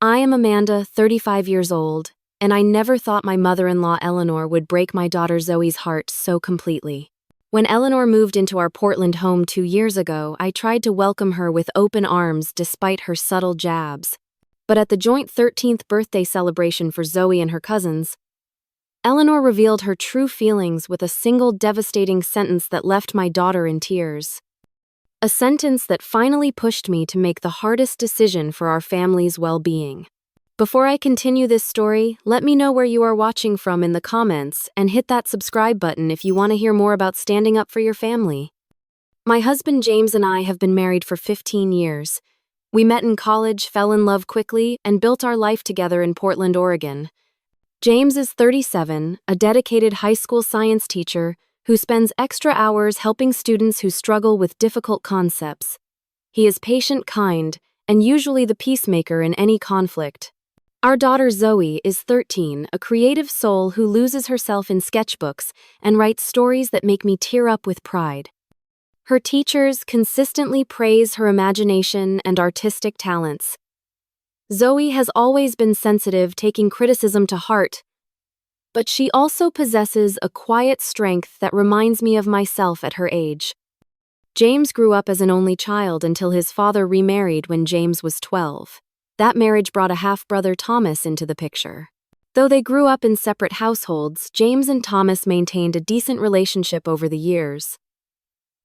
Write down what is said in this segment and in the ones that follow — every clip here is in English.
I am Amanda, 35 years old, and I never thought my mother-in-law Eleanor would break my daughter Zoe's heart so completely. When Eleanor moved into our Portland home 2 years ago, I tried to welcome her with open arms despite her subtle jabs. But at the joint 13th birthday celebration for Zoe and her cousins, Eleanor revealed her true feelings with a single devastating sentence that left my daughter in tears. A sentence that finally pushed me to make the hardest decision for our family's well-being. Before I continue this story, let me know where you are watching from in the comments and hit that subscribe button if you want to hear more about standing up for your family. My husband James and I have been married for 15 years. We met in college, fell in love quickly, and built our life together in Portland, Oregon. James is 37, a dedicated high school science teacher who spends extra hours helping students who struggle with difficult concepts. He is patient, kind, and usually the peacemaker in any conflict. Our daughter Zoe is 13, a creative soul who loses herself in sketchbooks and writes stories that make me tear up with pride. Her teachers consistently praise her imagination and artistic talents. Zoe has always been sensitive, taking criticism to heart, but she also possesses a quiet strength that reminds me of myself at her age. James grew up as an only child until his father remarried when James was 12. That marriage brought a half-brother Thomas into the picture. Though they grew up in separate households, James and Thomas maintained a decent relationship over the years.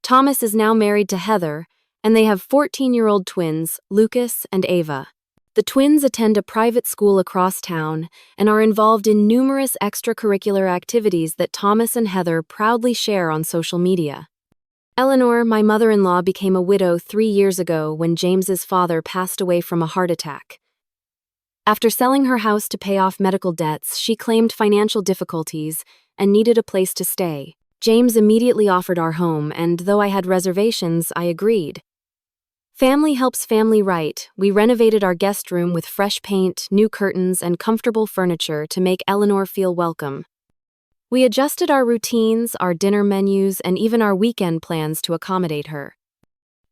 Thomas is now married to Heather, and they have 14-year-old twins, Lucas and Ava. The twins attend a private school across town and are involved in numerous extracurricular activities that Thomas and Heather proudly share on social media. Eleanor, my mother-in-law, became a widow 3 years ago when James's father passed away from a heart attack. After selling her house to pay off medical debts, she claimed financial difficulties and needed a place to stay. James immediately offered our home, and though I had reservations, I agreed. Family helps family, right? We renovated our guest room with fresh paint, new curtains, and comfortable furniture to make Eleanor feel welcome. We adjusted our routines, our dinner menus, and even our weekend plans to accommodate her.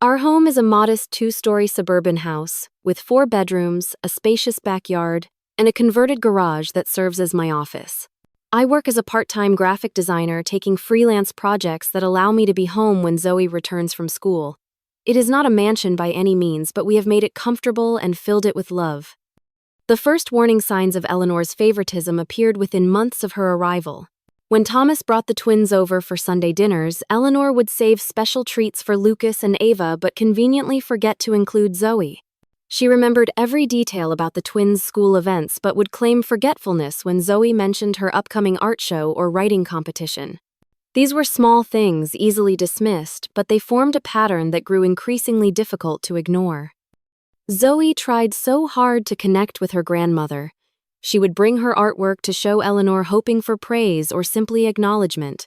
Our home is a modest 2-story suburban house with 4 bedrooms, a spacious backyard, and a converted garage that serves as my office. I work as a part-time graphic designer, taking freelance projects that allow me to be home when Zoe returns from school. It is not a mansion by any means, but we have made it comfortable and filled it with love. The first warning signs of Eleanor's favoritism appeared within months of her arrival. When Thomas brought the twins over for Sunday dinners, Eleanor would save special treats for Lucas and Ava but conveniently forget to include Zoe. She remembered every detail about the twins' school events but would claim forgetfulness when Zoe mentioned her upcoming art show or writing competition. These were small things, easily dismissed, but they formed a pattern that grew increasingly difficult to ignore. Zoe tried so hard to connect with her grandmother. She would bring her artwork to show Eleanor, hoping for praise or simply acknowledgement.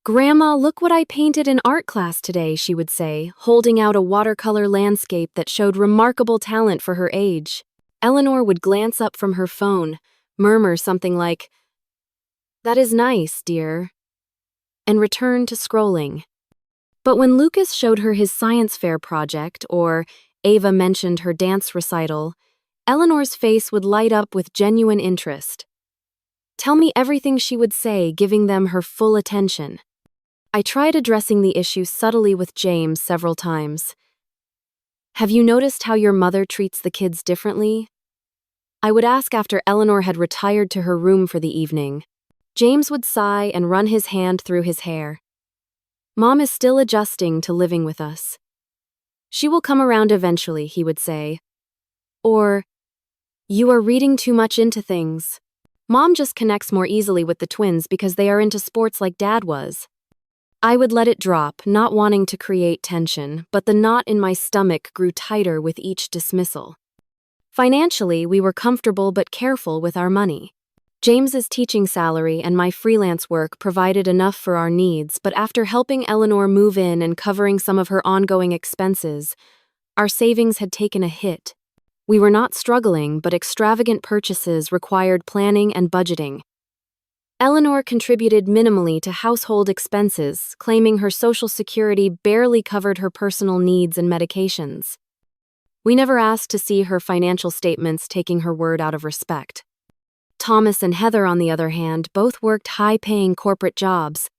"Grandma, look what I painted in art class today," she would say, holding out a watercolor landscape that showed remarkable talent for her age. Eleanor would glance up from her phone, murmur something like, "That is nice, dear," and return to scrolling. But when Lucas showed her his science fair project or Ava mentioned her dance recital, Eleanor's face would light up with genuine interest. "Tell me everything," she would say, giving them her full attention. I tried addressing the issue subtly with James several times. "Have you noticed how your mother treats the kids differently?" I would ask after Eleanor had retired to her room for the evening. James would sigh and run his hand through his hair. "Mom is still adjusting to living with us. She will come around eventually," he would say. Or, "You are reading too much into things. Mom just connects more easily with the twins because they are into sports like Dad was." I would let it drop, not wanting to create tension, but the knot in my stomach grew tighter with each dismissal. Financially, we were comfortable but careful with our money. James's teaching salary and my freelance work provided enough for our needs, but after helping Eleanor move in and covering some of her ongoing expenses, our savings had taken a hit. We were not struggling, but extravagant purchases required planning and budgeting. Eleanor contributed minimally to household expenses, claiming her Social Security barely covered her personal needs and medications. We never asked to see her financial statements, taking her word out of respect. Thomas and Heather, on the other hand, both worked high-paying corporate jobs.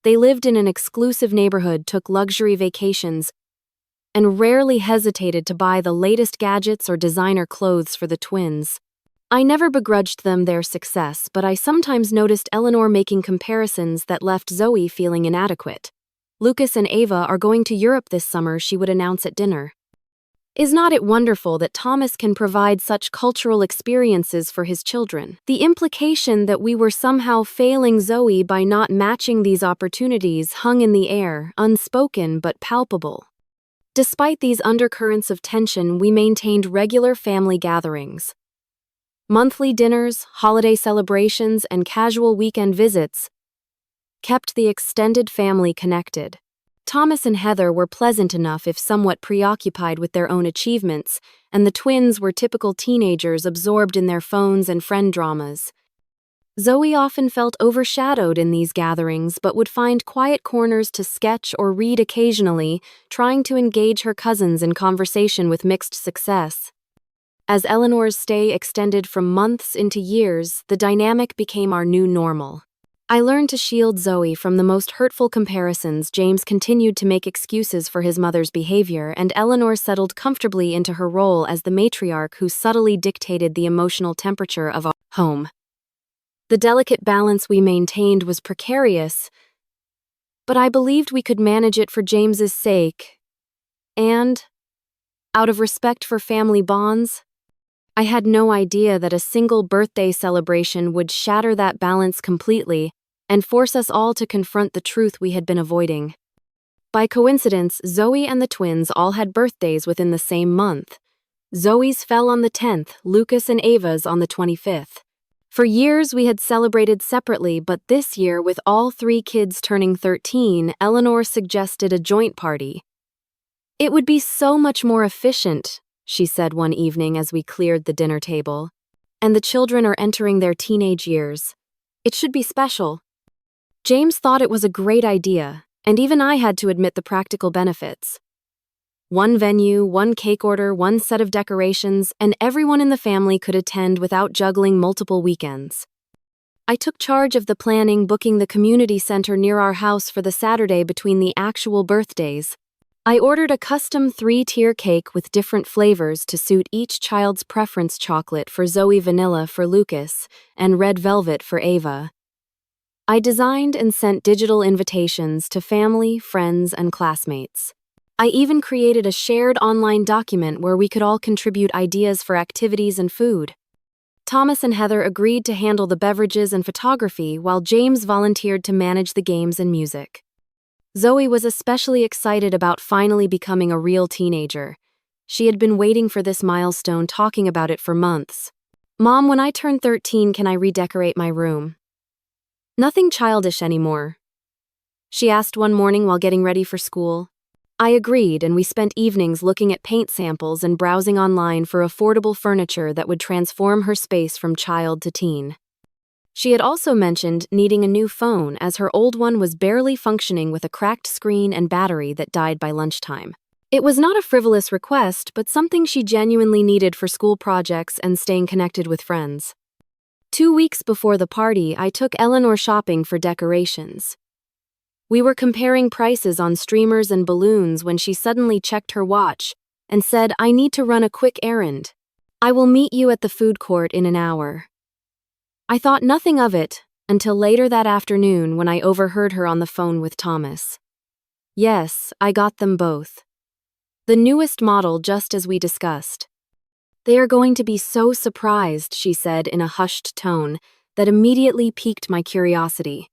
They lived in an exclusive neighborhood, took luxury vacations, and rarely hesitated to buy the latest gadgets or designer clothes for the twins. I never begrudged them their success, but I sometimes noticed Eleanor making comparisons that left Zoe feeling inadequate. "Lucas and Ava are going to Europe this summer," she would announce at dinner. "Is not it wonderful that Thomas can provide such cultural experiences for his children?" The implication that we were somehow failing Zoe by not matching these opportunities hung in the air, unspoken but palpable. Despite these undercurrents of tension, we maintained regular family gatherings. Monthly dinners, holiday celebrations, and casual weekend visits kept the extended family connected. Thomas and Heather were pleasant enough if somewhat preoccupied with their own achievements, and the twins were typical teenagers absorbed in their phones and friend dramas. Zoe often felt overshadowed in these gatherings but would find quiet corners to sketch or read occasionally, trying to engage her cousins in conversation with mixed success. As Eleanor's stay extended from months into years, the dynamic became our new normal. I learned to shield Zoe from the most hurtful comparisons. James continued to make excuses for his mother's behavior, and Eleanor settled comfortably into her role as the matriarch who subtly dictated the emotional temperature of our home. The delicate balance we maintained was precarious, but I believed we could manage it for James's sake, and, out of respect for family bonds, I had no idea that a single birthday celebration would shatter that balance completely and force us all to confront the truth we had been avoiding. By coincidence, Zoe and the twins all had birthdays within the same month. Zoe's fell on the 10th, Lucas and Ava's on the 25th. For years we had celebrated separately, but this year, with all three kids turning 13, Eleanor suggested a joint party. "It would be so much more efficient," she said one evening as we cleared the dinner table. "And the children are entering their teenage years. It should be special." James thought it was a great idea, and even I had to admit the practical benefits. One venue, one cake order, one set of decorations, and everyone in the family could attend without juggling multiple weekends. I took charge of the planning, booking the community center near our house for the Saturday between the actual birthdays. I ordered a custom 3-tier cake with different flavors to suit each child's preference: chocolate for Zoe, vanilla for Lucas, and red velvet for Ava. I designed and sent digital invitations to family, friends, and classmates. I even created a shared online document where we could all contribute ideas for activities and food. Thomas and Heather agreed to handle the beverages and photography, while James volunteered to manage the games and music. Zoe was especially excited about finally becoming a real teenager. She had been waiting for this milestone, talking about it for months. "Mom, when I turn 13, can I redecorate my room?" "Nothing childish anymore," she asked one morning while getting ready for school. I agreed, and we spent evenings looking at paint samples and browsing online for affordable furniture that would transform her space from child to teen. She had also mentioned needing a new phone, as her old one was barely functioning with a cracked screen and battery that died by lunchtime. It was not a frivolous request, but something she genuinely needed for school projects and staying connected with friends. 2 weeks before the party, I took Eleanor shopping for decorations. We were comparing prices on streamers and balloons when she suddenly checked her watch and said, "I need to run a quick errand. I will meet you at the food court in an hour." I thought nothing of it until later that afternoon when I overheard her on the phone with Thomas. "Yes, I got them both. The newest model, just as we discussed. They are going to be so surprised," she said in a hushed tone that immediately piqued my curiosity.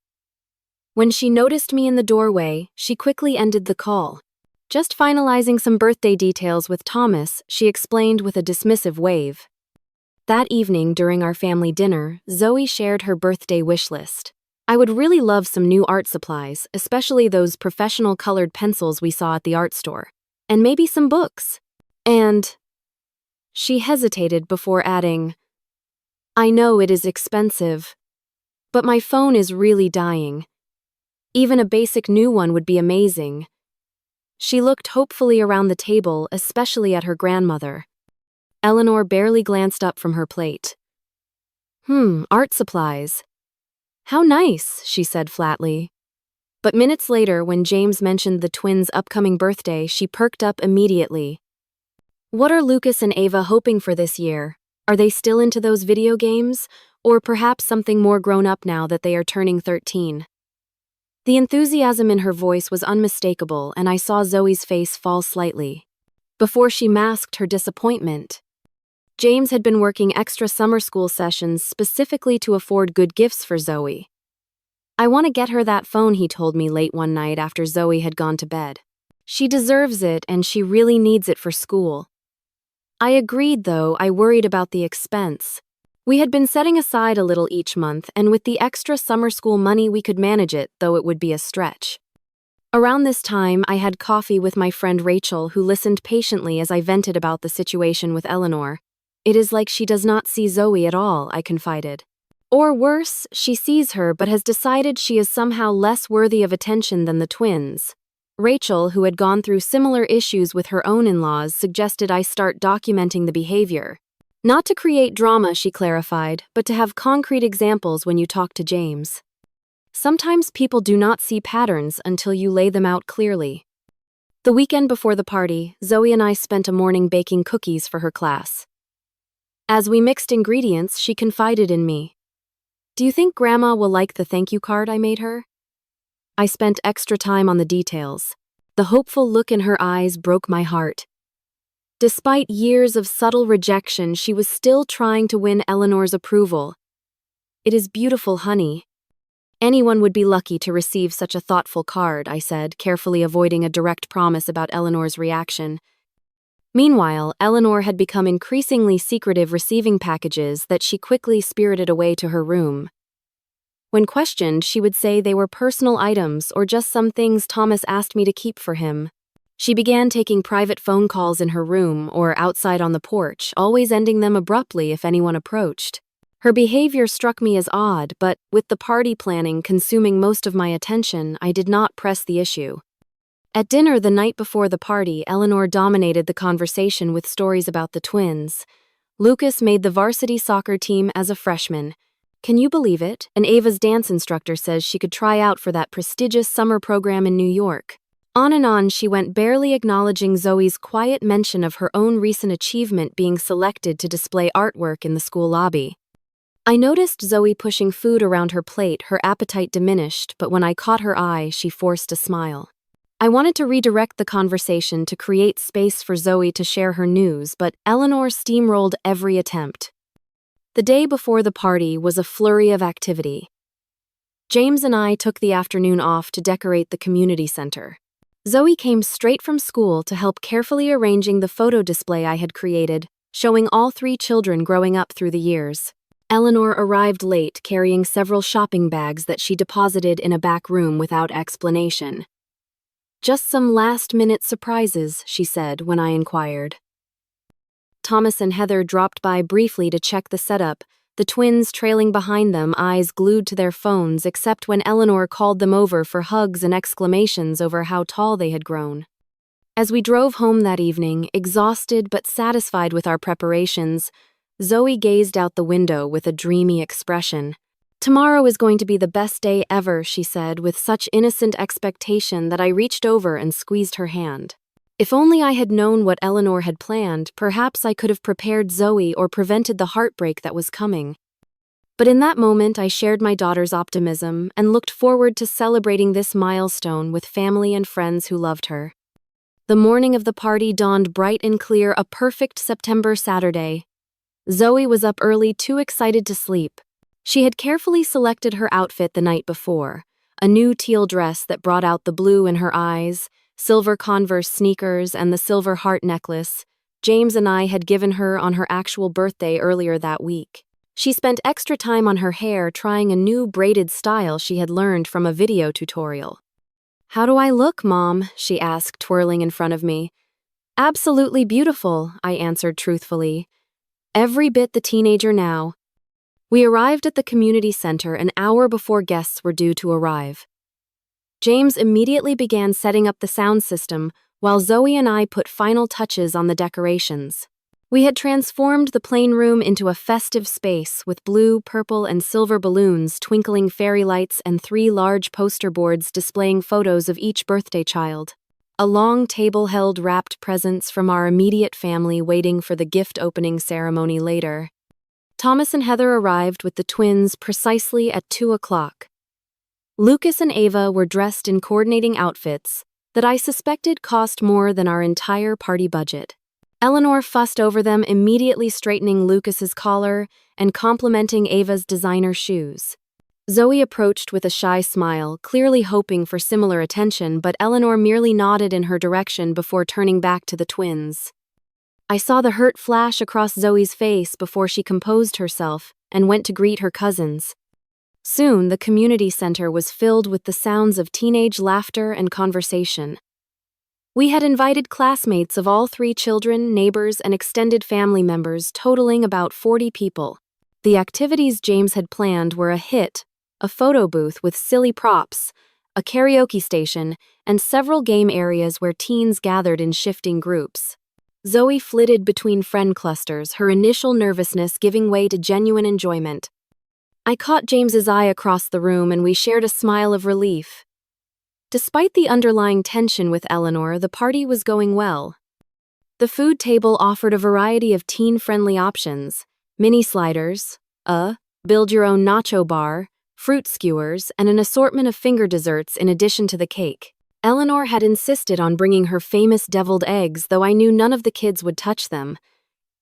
When she noticed me in the doorway, she quickly ended the call. "Just finalizing some birthday details with Thomas," she explained with a dismissive wave. That evening, during our family dinner, Zoe shared her birthday wish list. "I would really love some new art supplies, especially those professional colored pencils we saw at the art store. And maybe some books. And..." She hesitated before adding, "I know it is expensive, but my phone is really dying. Even a basic new one would be amazing." She looked hopefully around the table, especially at her grandmother. Eleanor barely glanced up from her plate. Art supplies. How nice, she said flatly. But minutes later, when James mentioned the twins' upcoming birthday, she perked up immediately. What are Lucas and Ava hoping for this year? Are they still into those video games? Or perhaps something more grown up now that they are turning 13? The enthusiasm in her voice was unmistakable, and I saw Zoe's face fall slightly. Before she masked her disappointment, James had been working extra summer school sessions specifically to afford good gifts for Zoe. I want to get her that phone, he told me late one night after Zoe had gone to bed. She deserves it, and she really needs it for school. I agreed, though I worried about the expense. We had been setting aside a little each month, and with the extra summer school money we could manage it, though it would be a stretch. Around this time, I had coffee with my friend Rachel, who listened patiently as I vented about the situation with Eleanor. It is like she does not see Zoe at all, I confided. Or worse, she sees her but has decided she is somehow less worthy of attention than the twins. Rachel, who had gone through similar issues with her own in-laws, suggested I start documenting the behavior. Not to create drama, she clarified, but to have concrete examples when you talk to James. Sometimes people do not see patterns until you lay them out clearly. The weekend before the party, Zoe and I spent a morning baking cookies for her class. As we mixed ingredients, she confided in me. Do you think Grandma will like the thank you card I made her? I spent extra time on the details. The hopeful look in her eyes broke my heart. Despite years of subtle rejection, she was still trying to win Eleanor's approval. It is beautiful, honey. Anyone would be lucky to receive such a thoughtful card, I said, carefully avoiding a direct promise about Eleanor's reaction. Meanwhile, Eleanor had become increasingly secretive, receiving packages that she quickly spirited away to her room. When questioned, she would say they were personal items or just some things Thomas asked me to keep for him. She began taking private phone calls in her room or outside on the porch, always ending them abruptly if anyone approached. Her behavior struck me as odd, but with the party planning consuming most of my attention, I did not press the issue. At dinner the night before the party, Eleanor dominated the conversation with stories about the twins. Lucas made the varsity soccer team as a freshman. Can you believe it? And Ava's dance instructor says she could try out for that prestigious summer program in New York. On and on she went, barely acknowledging Zoe's quiet mention of her own recent achievement being selected to display artwork in the school lobby. I noticed Zoe pushing food around her plate, her appetite diminished, but when I caught her eye, she forced a smile. I wanted to redirect the conversation to create space for Zoe to share her news, but Eleanor steamrolled every attempt. The day before the party was a flurry of activity. James and I took the afternoon off to decorate the community center. Zoe came straight from school to help carefully arranging the photo display I had created, showing all 3 children growing up through the years. Eleanor arrived late, carrying several shopping bags that she deposited in a back room without explanation. Just some last-minute surprises, she said when I inquired. Thomas and Heather dropped by briefly to check the setup, the twins trailing behind them, eyes glued to their phones, except when Eleanor called them over for hugs and exclamations over how tall they had grown. As we drove home that evening, exhausted but satisfied with our preparations, Zoe gazed out the window with a dreamy expression. Tomorrow is going to be the best day ever, she said, with such innocent expectation that I reached over and squeezed her hand. If only I had known what Eleanor had planned, perhaps I could have prepared Zoe or prevented the heartbreak that was coming. But in that moment, I shared my daughter's optimism and looked forward to celebrating this milestone with family and friends who loved her. The morning of the party dawned bright and clear, a perfect September Saturday. Zoe was up early, too excited to sleep. She had carefully selected her outfit the night before, a new teal dress that brought out the blue in her eyes, silver Converse sneakers, and the silver heart necklace James and I had given her on her actual birthday earlier that week. She spent extra time on her hair, trying a new braided style she had learned from a video tutorial. "How do I look, Mom?" she asked, twirling in front of me. "Absolutely beautiful," I answered truthfully. Every bit the teenager now. We arrived at the community center an hour before guests were due to arrive. James immediately began setting up the sound system, while Zoe and I put final touches on the decorations. We had transformed the plain room into a festive space with blue, purple, and silver balloons, twinkling fairy lights, and 3 large poster boards displaying photos of each birthday child. A long table held wrapped presents from our immediate family waiting for the gift opening ceremony later. Thomas and Heather arrived with the twins precisely at 2 o'clock. Lucas and Ava were dressed in coordinating outfits that I suspected cost more than our entire party budget. Eleanor fussed over them, immediately straightening Lucas's collar and complimenting Ava's designer shoes. Zoe approached with a shy smile, clearly hoping for similar attention, but Eleanor merely nodded in her direction before turning back to the twins. I saw the hurt flash across Zoe's face before she composed herself and went to greet her cousins. Soon, the community center was filled with the sounds of teenage laughter and conversation. We had invited classmates of all 3 children, neighbors, and extended family members, totaling about 40 people. The activities James had planned were a hit: a photo booth with silly props, a karaoke station, and several game areas where teens gathered in shifting groups. Zoe flitted between friend clusters, her initial nervousness giving way to genuine enjoyment. I caught James's eye across the room and we shared a smile of relief. Despite the underlying tension with Eleanor, the party was going well. The food table offered a variety of teen-friendly options: mini sliders, a build-your-own nacho bar, fruit skewers, and an assortment of finger desserts in addition to the cake. Eleanor had insisted on bringing her famous deviled eggs, though I knew none of the kids would touch them.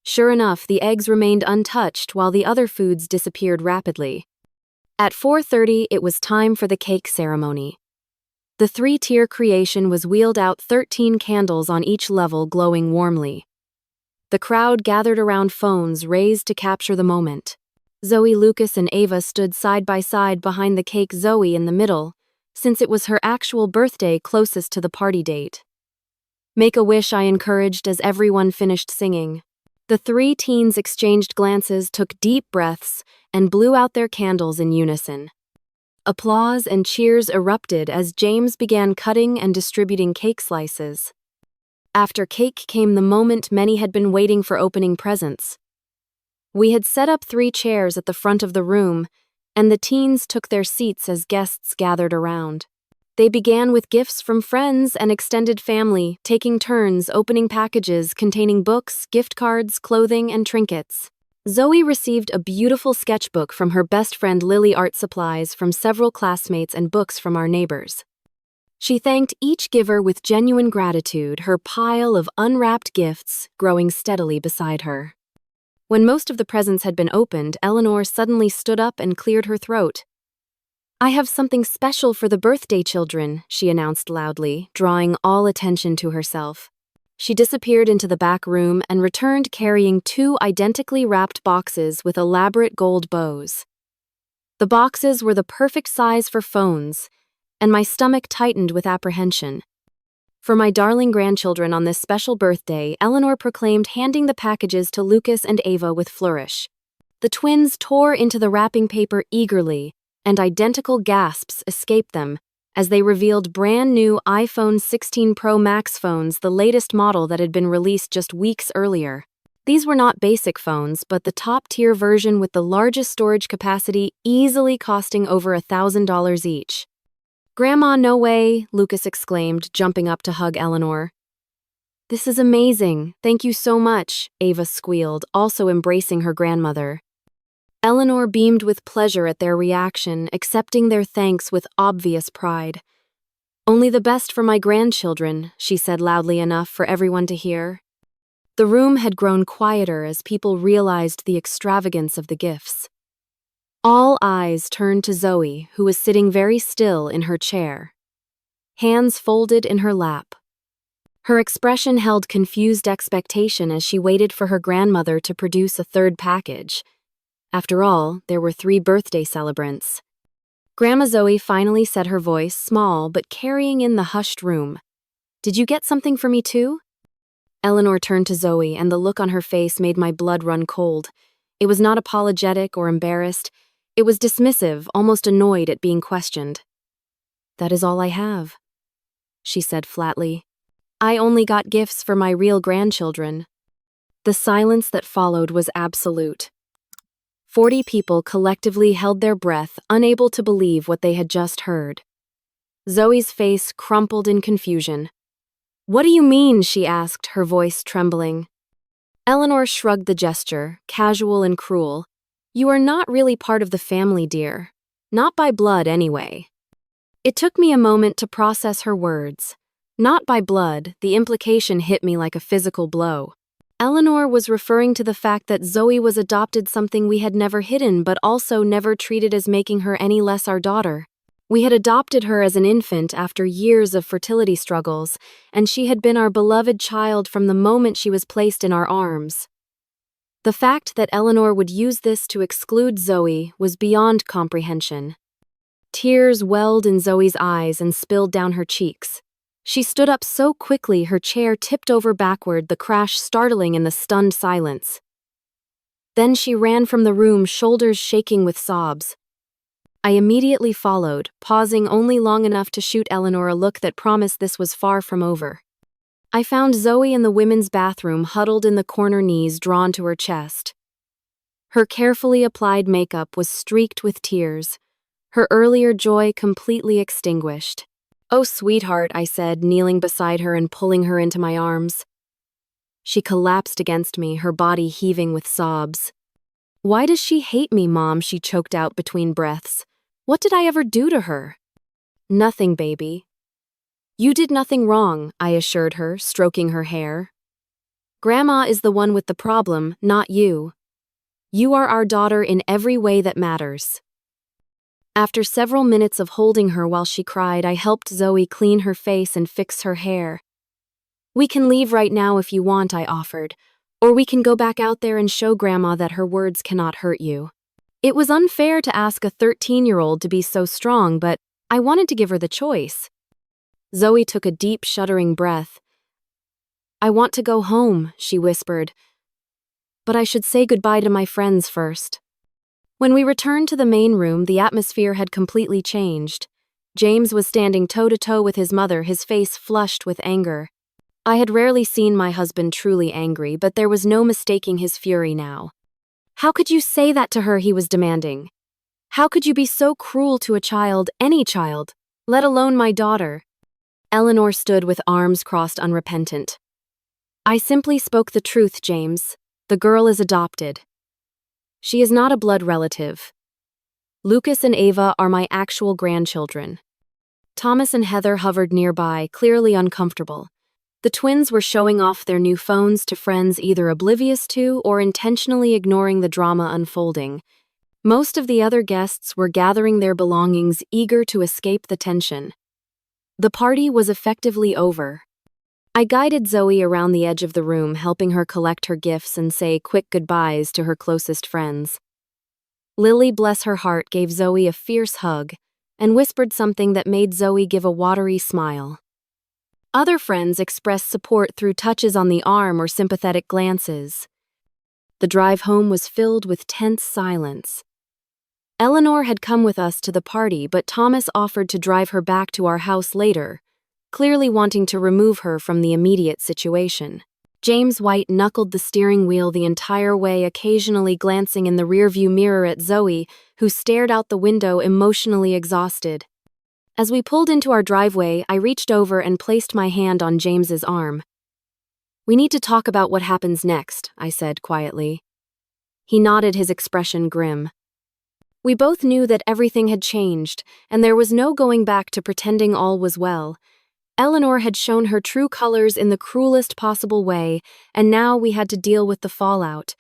Sure enough, the eggs remained untouched while the other foods disappeared rapidly. At 4:30, it was time for the cake ceremony. The 3-tier creation was wheeled out, 13 candles on each level glowing warmly. The crowd gathered around, phones raised to capture the moment. Zoe, Lucas, and Ava stood side by side behind the cake, Zoe in the middle, since it was her actual birthday closest to the party date. "Make a wish," I encouraged as everyone finished singing. The 3 teens exchanged glances, took deep breaths, and blew out their candles in unison. Applause and cheers erupted as James began cutting and distributing cake slices. After cake came the moment many had been waiting for: opening presents. We had set up 3 chairs at the front of the room, and the teens took their seats as guests gathered around. They began with gifts from friends and extended family, taking turns opening packages containing books, gift cards, clothing, and trinkets. Zoe received a beautiful sketchbook from her best friend Lily, art supplies from several classmates, and books from our neighbors. She thanked each giver with genuine gratitude, her pile of unwrapped gifts growing steadily beside her. When most of the presents had been opened, Eleanor suddenly stood up and cleared her throat. "I have something special for the birthday children," she announced loudly, drawing all attention to herself. She disappeared into the back room and returned carrying 2 identically wrapped boxes with elaborate gold bows. The boxes were the perfect size for phones, and my stomach tightened with apprehension. "For my darling grandchildren on this special birthday," Eleanor proclaimed, handing the packages to Lucas and Ava with flourish. The twins tore into the wrapping paper eagerly, and identical gasps escaped them as they revealed brand new iPhone 16 Pro Max phones, the latest model that had been released just weeks earlier. These were not basic phones, but the top-tier version with the largest storage capacity, easily costing over $1,000 each. "Grandma, no way," Lucas exclaimed, jumping up to hug Eleanor. "This is amazing. Thank you so much," Ava squealed, also embracing her grandmother. Eleanor beamed with pleasure at their reaction, accepting their thanks with obvious pride. "Only the best for my grandchildren," she said loudly enough for everyone to hear. The room had grown quieter as people realized the extravagance of the gifts. All eyes turned to Zoe, who was sitting very still in her chair, hands folded in her lap. Her expression held confused expectation as she waited for her grandmother to produce a 3rd package. After all, there were 3 birthday celebrants. Grandma Zoe finally said, her voice small but carrying in the hushed room. "Did you get something for me too?" Eleanor turned to Zoe, and the look on her face made my blood run cold. It was not apologetic or embarrassed. It was dismissive, almost annoyed at being questioned. "That is all I have," she said flatly. I only got gifts for my real grandchildren." The silence that followed was absolute. 40 people collectively held their breath, unable to believe what they had just heard. Zoe's face crumpled in confusion. "What do you mean?" she asked, her voice trembling. Eleanor shrugged the gesture, casual and cruel. "You are not really part of the family, dear. Not by blood, anyway." It took me a moment to process her words. Not by blood, the implication hit me like a physical blow. Eleanor was referring to the fact that Zoe was adopted, something we had never hidden but also never treated as making her any less our daughter. We had adopted her as an infant after years of fertility struggles, and she had been our beloved child from the moment she was placed in our arms. The fact that Eleanor would use this to exclude Zoe was beyond comprehension. Tears welled in Zoe's eyes and spilled down her cheeks. She stood up so quickly her chair tipped over backward, the crash startling in the stunned silence. Then she ran from the room, shoulders shaking with sobs. I immediately followed, pausing only long enough to shoot Eleanor a look that promised this was far from over. I found Zoe in the women's bathroom, huddled in the corner, knees drawn to her chest. Her carefully applied makeup was streaked with tears, her earlier joy completely extinguished. "Oh, sweetheart," I said, kneeling beside her and pulling her into my arms. She collapsed against me, her body heaving with sobs. "Why does she hate me, Mom?" she choked out between breaths. "What did I ever do to her?" "Nothing, baby." "You did nothing wrong," I assured her, stroking her hair. "Grandma is the one with the problem, not you. You are our daughter in every way that matters." After several minutes of holding her while she cried, I helped Zoe clean her face and fix her hair. "We can leave right now if you want," I offered, "or we can go back out there and show Grandma that her words cannot hurt you." It was unfair to ask a 13-year-old to be so strong, but I wanted to give her the choice. Zoe took a deep, shuddering breath. "I want to go home," she whispered, "but I should say goodbye to my friends first." When we returned to the main room, the atmosphere had completely changed. James was standing toe-to-toe with his mother, his face flushed with anger. I had rarely seen my husband truly angry, but there was no mistaking his fury now. "How could you say that to her?" he was demanding. "How could you be so cruel to a child, any child, let alone my daughter?" Eleanor stood with arms crossed, unrepentant. "I simply spoke the truth, James. The girl is adopted. She is not a blood relative. Lucas and Ava are my actual grandchildren." Thomas and Heather hovered nearby, clearly uncomfortable. The twins were showing off their new phones to friends, either oblivious to or intentionally ignoring the drama unfolding. Most of the other guests were gathering their belongings, eager to escape the tension. The party was effectively over. I guided Zoe around the edge of the room, helping her collect her gifts and say quick goodbyes to her closest friends. Lily, bless her heart, gave Zoe a fierce hug and whispered something that made Zoe give a watery smile. Other friends expressed support through touches on the arm or sympathetic glances. The drive home was filled with tense silence. Eleanor had come with us to the party, but Thomas offered to drive her back to our house later, clearly wanting to remove her from the immediate situation. James white-knuckled the steering wheel the entire way, occasionally glancing in the rearview mirror at Zoe, who stared out the window, emotionally exhausted. As we pulled into our driveway, I reached over and placed my hand on James's arm. "We need to talk about what happens next," I said quietly. He nodded, his expression grim. We both knew that everything had changed, and there was no going back to pretending all was well. Eleanor had shown her true colors in the cruelest possible way, and now we had to deal with the fallout.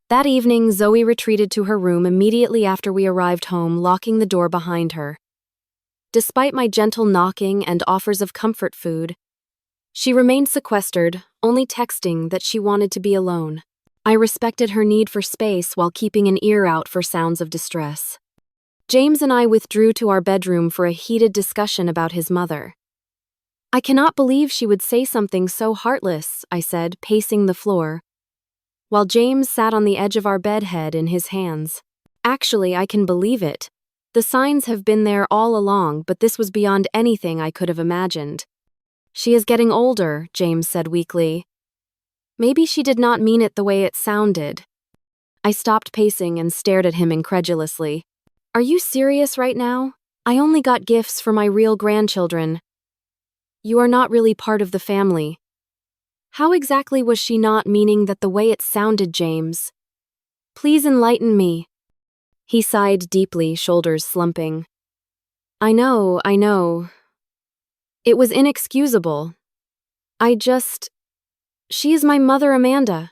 That evening, Zoe retreated to her room immediately after we arrived home, locking the door behind her. Despite my gentle knocking and offers of comfort food, she remained sequestered, only texting that she wanted to be alone. I respected her need for space while keeping an ear out for sounds of distress. James and I withdrew to our bedroom for a heated discussion about his mother. "I cannot believe she would say something so heartless," I said, pacing the floor, while James sat on the edge of our bed, head in his hands. "Actually, I can believe it. The signs have been there all along, but this was beyond anything I could have imagined." She is getting older, James said weakly. Maybe she did not mean it the way it sounded. I stopped pacing and stared at him incredulously. Are you serious right now? I only got gifts for my real grandchildren. You are not really part of the family. How exactly was she not meaning that the way it sounded, James? Please enlighten me. He sighed deeply, shoulders slumping. I know. It was inexcusable. She is my mother, Amanda.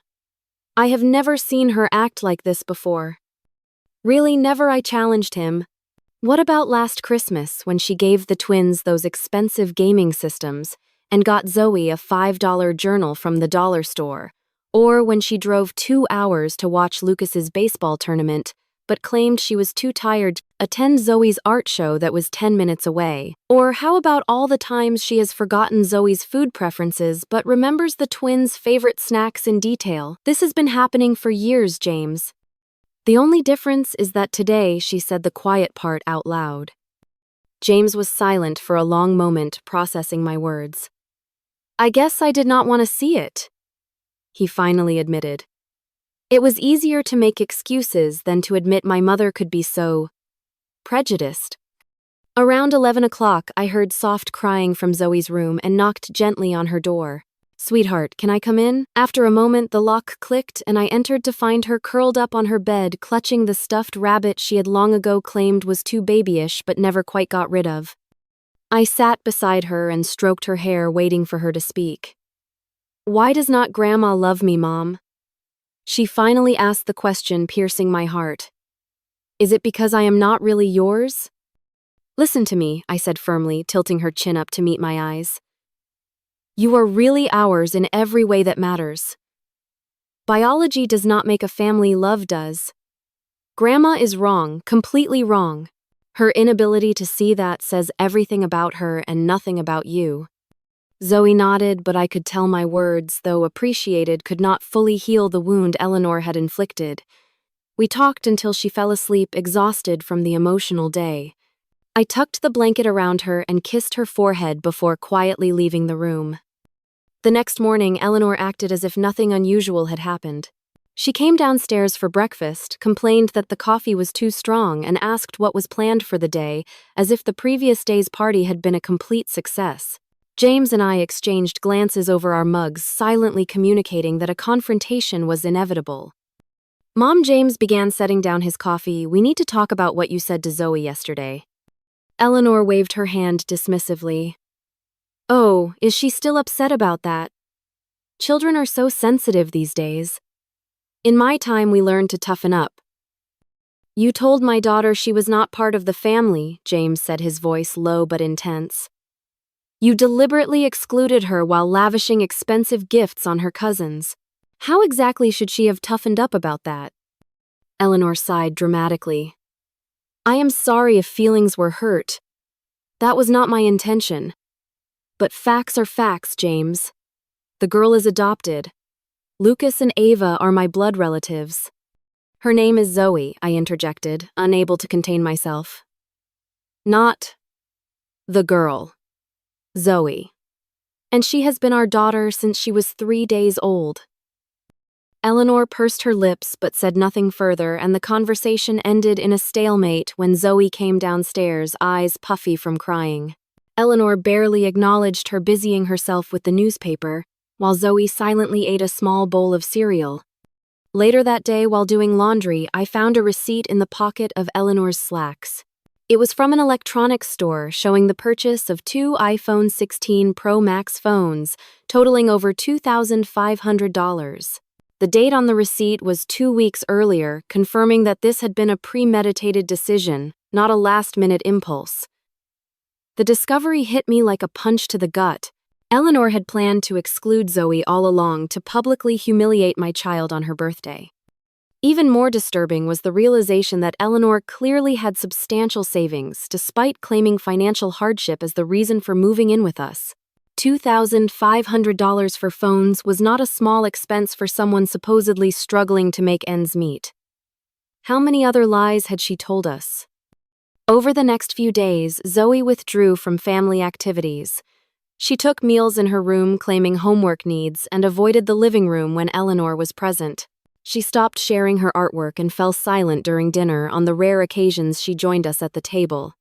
I have never seen her act like this before. Really, never. I challenged him. What about last Christmas when she gave the twins those expensive gaming systems and got Zoe a $5 journal from the dollar store? Or when she drove 2 hours to watch Lucas's baseball tournament but claimed she was too tired to attend Zoe's art show that was 10 minutes away? Or how about all the times she has forgotten Zoe's food preferences but remembers the twins' favorite snacks in detail? This has been happening for years, James. The only difference is that today she said the quiet part out loud. James was silent for a long moment, processing my words. I guess I did not want to see it, he finally admitted. It was easier to make excuses than to admit my mother could be so prejudiced. Around 11 o'clock, I heard soft crying from Zoe's room and knocked gently on her door. Sweetheart, can I come in? After a moment, the lock clicked and I entered to find her curled up on her bed, clutching the stuffed rabbit she had long ago claimed was too babyish but never quite got rid of. I sat beside her and stroked her hair, waiting for her to speak. Why does not Grandma love me, Mom? She finally asked the question, piercing my heart. Is it because I am not really yours? Listen to me, I said firmly, tilting her chin up to meet my eyes. You are really ours in every way that matters. Biology does not make a family, love does. Grandma is wrong, completely wrong. Her inability to see that says everything about her and nothing about you. Zoe nodded, but I could tell my words, though appreciated, could not fully heal the wound Eleanor had inflicted. We talked until she fell asleep, exhausted from the emotional day. I tucked the blanket around her and kissed her forehead before quietly leaving the room. The next morning, Eleanor acted as if nothing unusual had happened. She came downstairs for breakfast, complained that the coffee was too strong, and asked what was planned for the day, as if the previous day's party had been a complete success. James and I exchanged glances over our mugs, silently communicating that a confrontation was inevitable. Mom, James began setting down his coffee. We need to talk about what you said to Zoe yesterday. Eleanor waved her hand dismissively. Oh, is she still upset about that? Children are so sensitive these days. In my time, we learned to toughen up. You told my daughter she was not part of the family, James said, his voice low but intense. You deliberately excluded her while lavishing expensive gifts on her cousins. How exactly should she have toughened up about that? Eleanor sighed dramatically. I am sorry if feelings were hurt. That was not my intention. But facts are facts, James. The girl is adopted. Lucas and Ava are my blood relatives. Her name is Zoe, I interjected, unable to contain myself. Not the girl. Zoe. And she has been our daughter since she was 3 days old. Eleanor pursed her lips but said nothing further, and the conversation ended in a stalemate when Zoe came downstairs, eyes puffy from crying. Eleanor barely acknowledged her, busying herself with the newspaper, while Zoe silently ate a small bowl of cereal. Later that day, while doing laundry, I found a receipt in the pocket of Eleanor's slacks. It was from an electronics store showing the purchase of 2 iPhone 16 Pro Max phones, totaling over $2,500. The date on the receipt was 2 weeks earlier, confirming that this had been a premeditated decision, not a last-minute impulse. The discovery hit me like a punch to the gut. Eleanor had planned to exclude Zoe all along, to publicly humiliate my child on her birthday. Even more disturbing was the realization that Eleanor clearly had substantial savings, despite claiming financial hardship as the reason for moving in with us. $2,500 for phones was not a small expense for someone supposedly struggling to make ends meet. How many other lies had she told us? Over the next few days, Zoe withdrew from family activities. She took meals in her room, claiming homework needs, and avoided the living room when Eleanor was present. She stopped sharing her artwork and fell silent during dinner on the rare occasions she joined us at the table.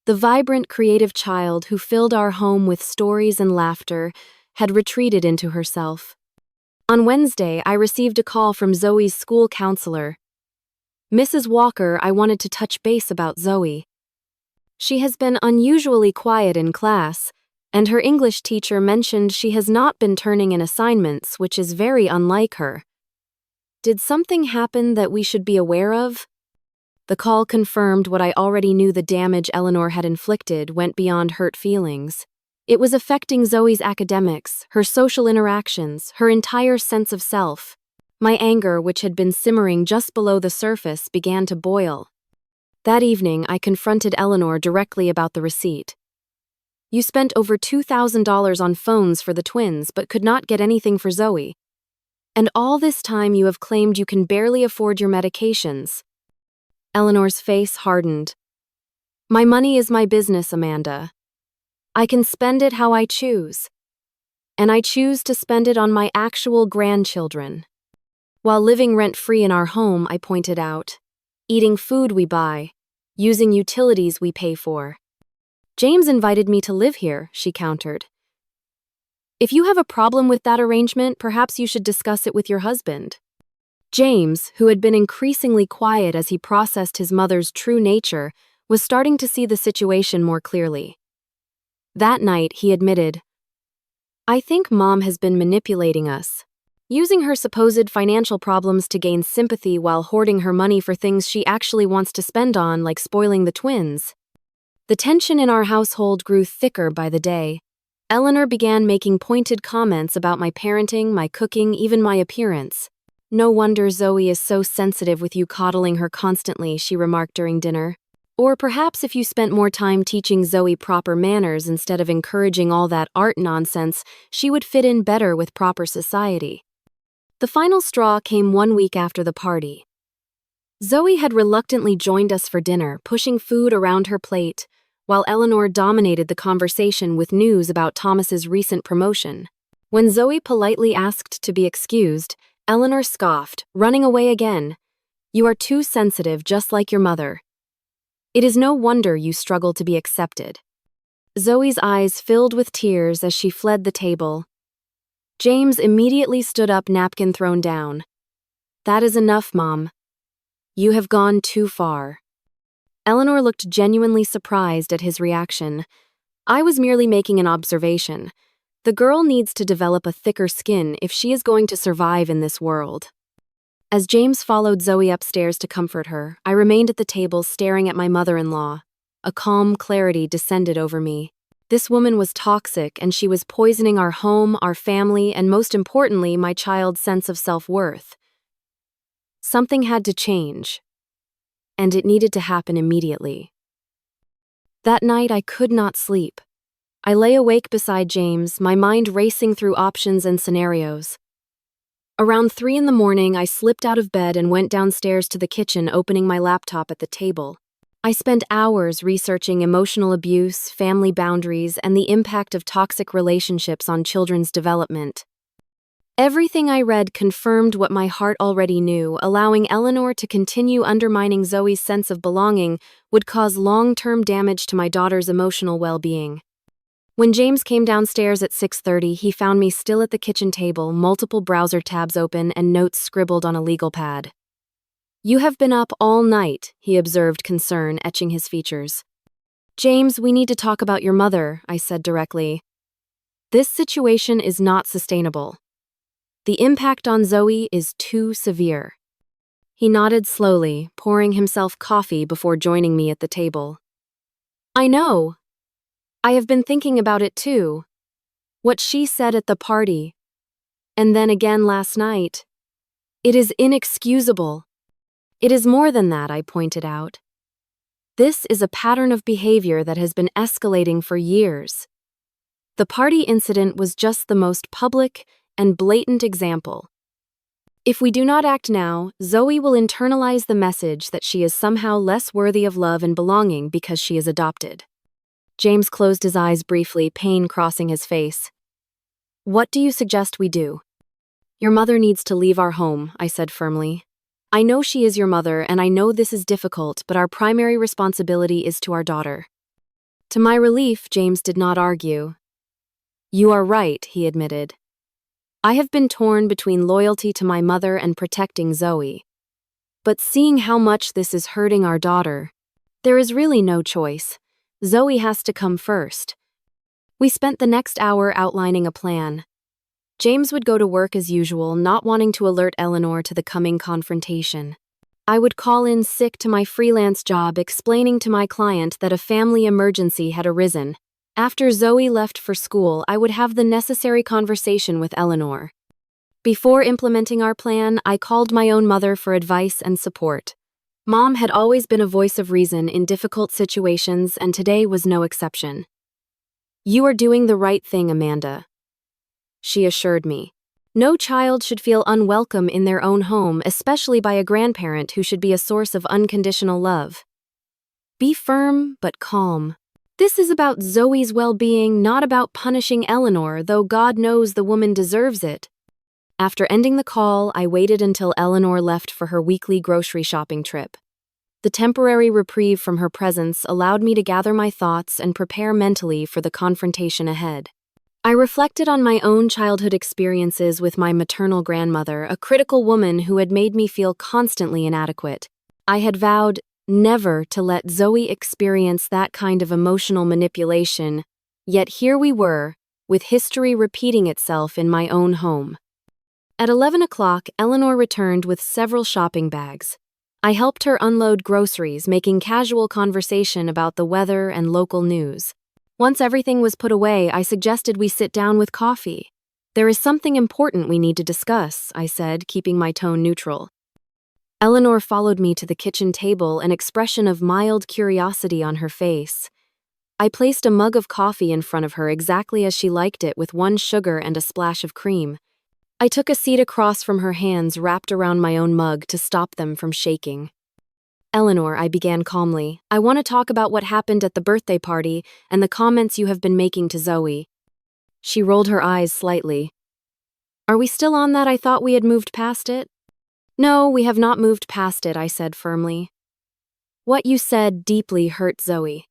The vibrant, creative child who filled our home with stories and laughter had retreated into herself. On Wednesday, I received a call from Zoe's school counselor. "Mrs. Walker, I wanted to touch base about Zoe. She has been unusually quiet in class, and her English teacher mentioned she has not been turning in assignments, which is very unlike her. Did something happen that we should be aware of?" The call confirmed what I already knew. The damage Eleanor had inflicted went beyond hurt feelings. It was affecting Zoe's academics, her social interactions, her entire sense of self. My anger, which had been simmering just below the surface, began to boil. That evening, I confronted Eleanor directly about the receipt. "You spent over $2,000 on phones for the twins, but could not get anything for Zoe. And all this time you have claimed you can barely afford your medications." Eleanor's face hardened. "My money is my business, Amanda. I can spend it how I choose. And I choose to spend it on my actual grandchildren. While living rent-free in our home," I pointed out, "eating food we buy, using utilities we pay for." "James invited me to live here," she countered. "If you have a problem with that arrangement, perhaps you should discuss it with your husband." James, who had been increasingly quiet as he processed his mother's true nature, was starting to see the situation more clearly. That night, he admitted, "I think Mom has been manipulating us, using her supposed financial problems to gain sympathy while hoarding her money for things she actually wants to spend on, like spoiling the twins." The tension in our household grew thicker by the day. Eleanor began making pointed comments about my parenting, my cooking, even my appearance. "No wonder Zoe is so sensitive with you coddling her constantly," she remarked during dinner. "Or perhaps if you spent more time teaching Zoe proper manners instead of encouraging all that art nonsense, she would fit in better with proper society." The final straw came 1 week after the party. Zoe had reluctantly joined us for dinner, pushing food around her plate, while Eleanor dominated the conversation with news about Thomas's recent promotion. When Zoe politely asked to be excused, Eleanor scoffed, running away again. "You are too sensitive, just like your mother. It is no wonder you struggle to be accepted." Zoe's eyes filled with tears as she fled the table. James immediately stood up, napkin thrown down. "That is enough, Mom. You have gone too far." Eleanor looked genuinely surprised at his reaction. "I was merely making an observation. The girl needs to develop a thicker skin if she is going to survive in this world." As James followed Zoe upstairs to comfort her, I remained at the table staring at my mother-in-law. A calm clarity descended over me. This woman was toxic, and she was poisoning our home, our family, and most importantly, my child's sense of self-worth. Something had to change, and it needed to happen immediately. That night, I could not sleep. I lay awake beside James, my mind racing through options and scenarios. Around 3 in the morning, I slipped out of bed and went downstairs to the kitchen, opening my laptop at the table. I spent hours researching emotional abuse, family boundaries, and the impact of toxic relationships on children's development. Everything I read confirmed what my heart already knew. Allowing Eleanor to continue undermining Zoe's sense of belonging would cause long-term damage to my daughter's emotional well-being. When James came downstairs at 6:30, he found me still at the kitchen table, multiple browser tabs open and notes scribbled on a legal pad. "You have been up all night," he observed, concern etching his features. "James, we need to talk about your mother," I said directly. "This situation is not sustainable. The impact on Zoe is too severe." He nodded slowly, pouring himself coffee before joining me at the table. "I know. I have been thinking about it too. What she said at the party, and then again last night. It is inexcusable." "It is more than that," I pointed out. "This is a pattern of behavior that has been escalating for years. The party incident was just the most public and blatant example. If we do not act now, Zoe will internalize the message that she is somehow less worthy of love and belonging because she is adopted." James closed his eyes briefly, pain crossing his face. What do you suggest we do? Your mother needs to leave our home, I said firmly. I know she is your mother, and I know this is difficult, but our primary responsibility is to our daughter. To my relief, James did not argue. You are right, he admitted. I have been torn between loyalty to my mother and protecting Zoe. But seeing how much this is hurting our daughter, there is really no choice. Zoe has to come first. We spent the next hour outlining a plan. James would go to work as usual, not wanting to alert Eleanor to the coming confrontation. I would call in sick to my freelance job, explaining to my client that a family emergency had arisen. After Zoe left for school, I would have the necessary conversation with Eleanor. Before implementing our plan, I called my own mother for advice and support. Mom had always been a voice of reason in difficult situations, and today was no exception. You are doing the right thing, Amanda, she assured me. No child should feel unwelcome in their own home, especially by a grandparent who should be a source of unconditional love. Be firm but calm. This is about Zoe's well-being, not about punishing Eleanor, though God knows the woman deserves it. After ending the call, I waited until Eleanor left for her weekly grocery shopping trip. The temporary reprieve from her presence allowed me to gather my thoughts and prepare mentally for the confrontation ahead. I reflected on my own childhood experiences with my maternal grandmother, a critical woman who had made me feel constantly inadequate. I had vowed never to let Zoe experience that kind of emotional manipulation, yet here we were, with history repeating itself in my own home. At 11 o'clock, Eleanor returned with several shopping bags. I helped her unload groceries, making casual conversation about the weather and local news. Once everything was put away, I suggested we sit down with coffee. There is something important we need to discuss, I said, keeping my tone neutral. Eleanor followed me to the kitchen table, an expression of mild curiosity on her face. I placed a mug of coffee in front of her exactly as she liked it, with 1 sugar and a splash of cream. I took a seat across from her, hands wrapped around my own mug to stop them from shaking. Eleanor, I began calmly, I want to talk about what happened at the birthday party and the comments you have been making to Zoe. She rolled her eyes slightly. Are we still on that? I thought we had moved past it. No, we have not moved past it, I said firmly. What you said deeply hurt Zoe.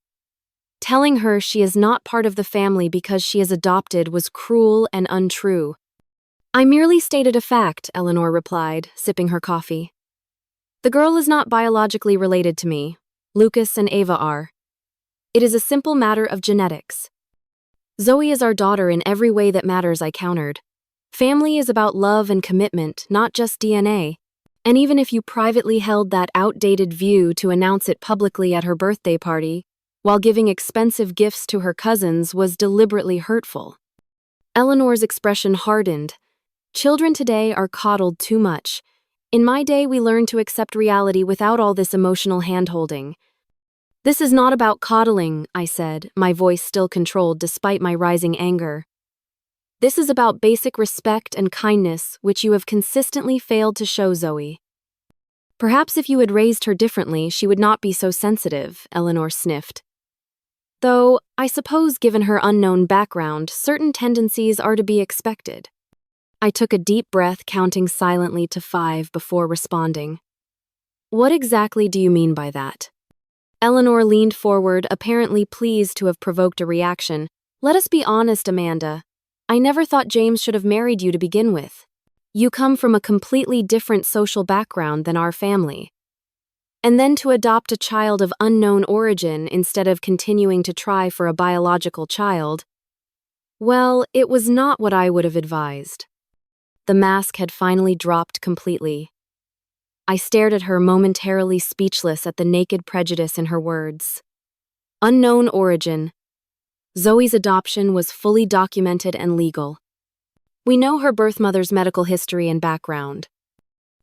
Telling her she is not part of the family because she is adopted was cruel and untrue. I merely stated a fact, Eleanor replied, sipping her coffee. The girl is not biologically related to me. Lucas and Ava are. It is a simple matter of genetics. Zoe is our daughter in every way that matters, I countered. Family is about love and commitment, not just DNA. And even if you privately held that outdated view to announce it publicly at her birthday party, while giving expensive gifts to her cousins, was deliberately hurtful. Eleanor's expression hardened. Children today are coddled too much. In my day, we learned to accept reality without all this emotional hand-holding. This is not about coddling, I said, my voice still controlled despite my rising anger. This is about basic respect and kindness, which you have consistently failed to show Zoe. Perhaps if you had raised her differently, she would not be so sensitive, Eleanor sniffed. Though, I suppose given her unknown background, certain tendencies are to be expected. I took a deep breath, counting silently to 5 before responding. What exactly do you mean by that? Eleanor leaned forward, apparently pleased to have provoked a reaction. Let us be honest, Amanda. I never thought James should have married you to begin with. You come from a completely different social background than our family. And then to adopt a child of unknown origin instead of continuing to try for a biological child, well, it was not what I would have advised. The mask had finally dropped completely. I stared at her, momentarily speechless at the naked prejudice in her words. Unknown origin. Zoe's adoption was fully documented and legal. We know her birth mother's medical history and background.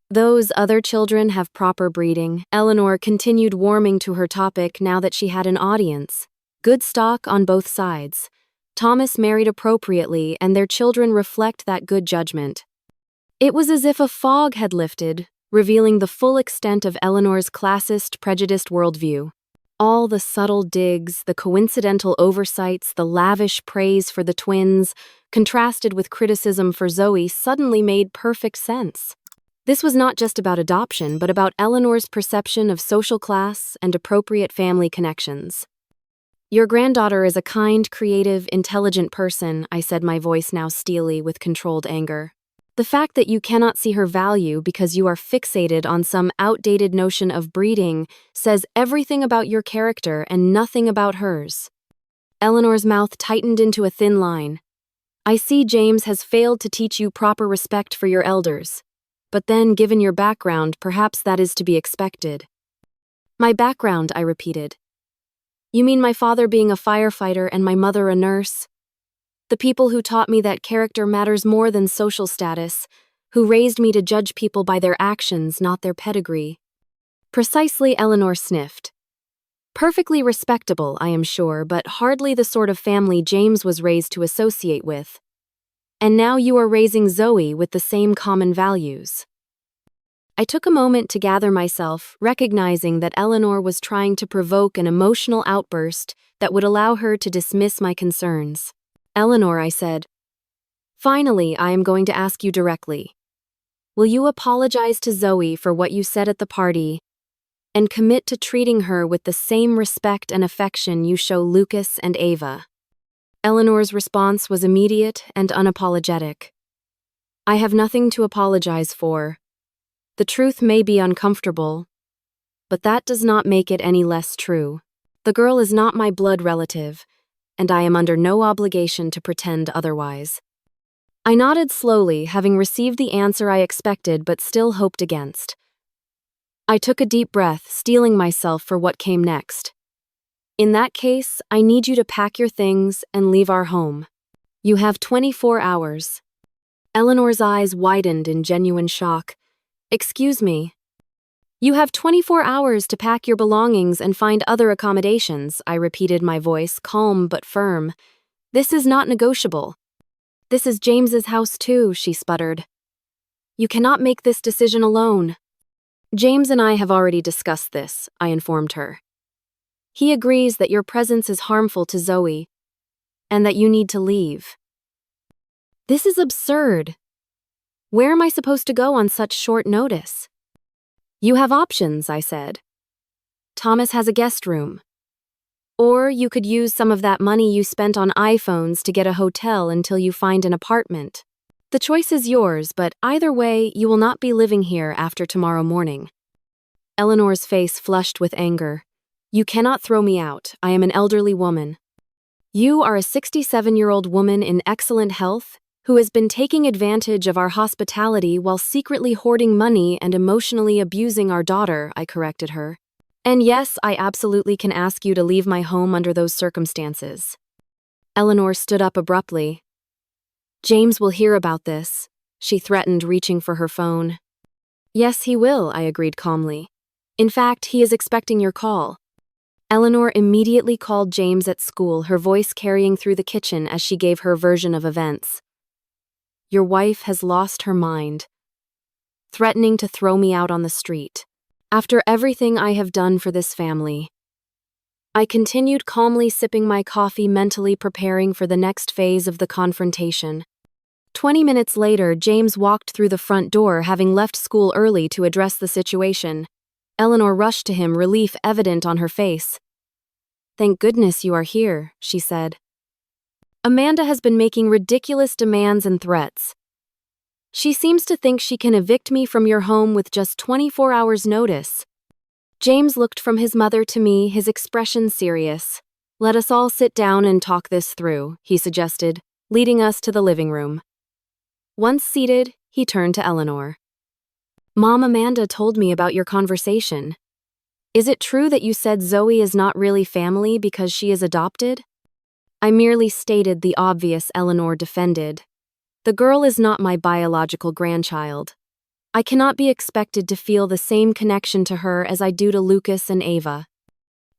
Those other children have proper breeding. Eleanor continued, warming to her topic now that she had an audience. Good stock on both sides. Thomas married appropriately, and their children reflect that good judgment. It was as if a fog had lifted, revealing the full extent of Eleanor's classist, prejudiced worldview. All the subtle digs, the coincidental oversights, the lavish praise for the twins, contrasted with criticism for Zoe, suddenly made perfect sense. This was not just about adoption, but about Eleanor's perception of social class and appropriate family connections. "Your granddaughter is a kind, creative, intelligent person," I said, my voice now steely with controlled anger. "The fact that you cannot see her value because you are fixated on some outdated notion of breeding says everything about your character and nothing about hers." Eleanor's mouth tightened into a thin line. "I see James has failed to teach you proper respect for your elders. But then, given your background, perhaps that is to be expected." "My background," I repeated. "You mean my father being a firefighter and my mother a nurse? The people who taught me that character matters more than social status, who raised me to judge people by their actions, not their pedigree." "Precisely," Eleanor sniffed. "Perfectly respectable, I am sure, but hardly the sort of family James was raised to associate with. And now you are raising Zoe with the same common values." I took a moment to gather myself, recognizing that Eleanor was trying to provoke an emotional outburst that would allow her to dismiss my concerns. "Eleanor," I said, "finally, I am going to ask you directly. Will you apologize to Zoe for what you said at the party and commit to treating her with the same respect and affection you show Lucas and Ava?" Eleanor's response was immediate and unapologetic. "I have nothing to apologize for. The truth may be uncomfortable, but that does not make it any less true. The girl is not my blood relative, and I am under no obligation to pretend otherwise." I nodded slowly, having received the answer I expected but still hoped against. I took a deep breath, steeling myself for what came next. "In that case, I need you to pack your things and leave our home. You have 24 hours. Eleanor's eyes widened in genuine shock. "Excuse me." "You have 24 hours to pack your belongings and find other accommodations," I repeated, my voice calm but firm. "This is not negotiable." "This is James's house too," she sputtered. "You cannot make this decision alone." "James and I have already discussed this," I informed her. "He agrees that your presence is harmful to Zoe, and that you need to leave." "This is absurd. Where am I supposed to go on such short notice?" "You have options," I said. "Thomas has a guest room. Or you could use some of that money you spent on iPhones to get a hotel until you find an apartment. The choice is yours, but either way, you will not be living here after tomorrow morning." Eleanor's face flushed with anger. "You cannot throw me out. I am an elderly woman. You are a 67-year-old woman in excellent health who has been taking advantage of our hospitality while secretly hoarding money and emotionally abusing our daughter," I corrected her. "And yes, I absolutely can ask you to leave my home under those circumstances." Eleanor stood up abruptly. "James will hear about this," she threatened, reaching for her phone. "Yes, he will," I agreed calmly. "In fact, he is expecting your call." Eleanor immediately called James at school, her voice carrying through the kitchen as she gave her version of events. "Your wife has lost her mind, threatening to throw me out on the street. After everything I have done for this family." I continued calmly sipping my coffee, mentally preparing for the next phase of the confrontation. 20 minutes later, James walked through the front door, having left school early to address the situation. Eleanor rushed to him, relief evident on her face. "Thank goodness you are here," she said. "Amanda has been making ridiculous demands and threats. She seems to think she can evict me from your home with just 24 hours' notice." James looked from his mother to me, his expression serious. "Let us all sit down and talk this through," he suggested, leading us to the living room. Once seated, he turned to Eleanor. "Mom, Amanda told me about your conversation. Is it true that you said Zoe is not really family because she is adopted?" "I merely stated the obvious," Eleanor defended. "The girl is not my biological grandchild. I cannot be expected to feel the same connection to her as I do to Lucas and Ava."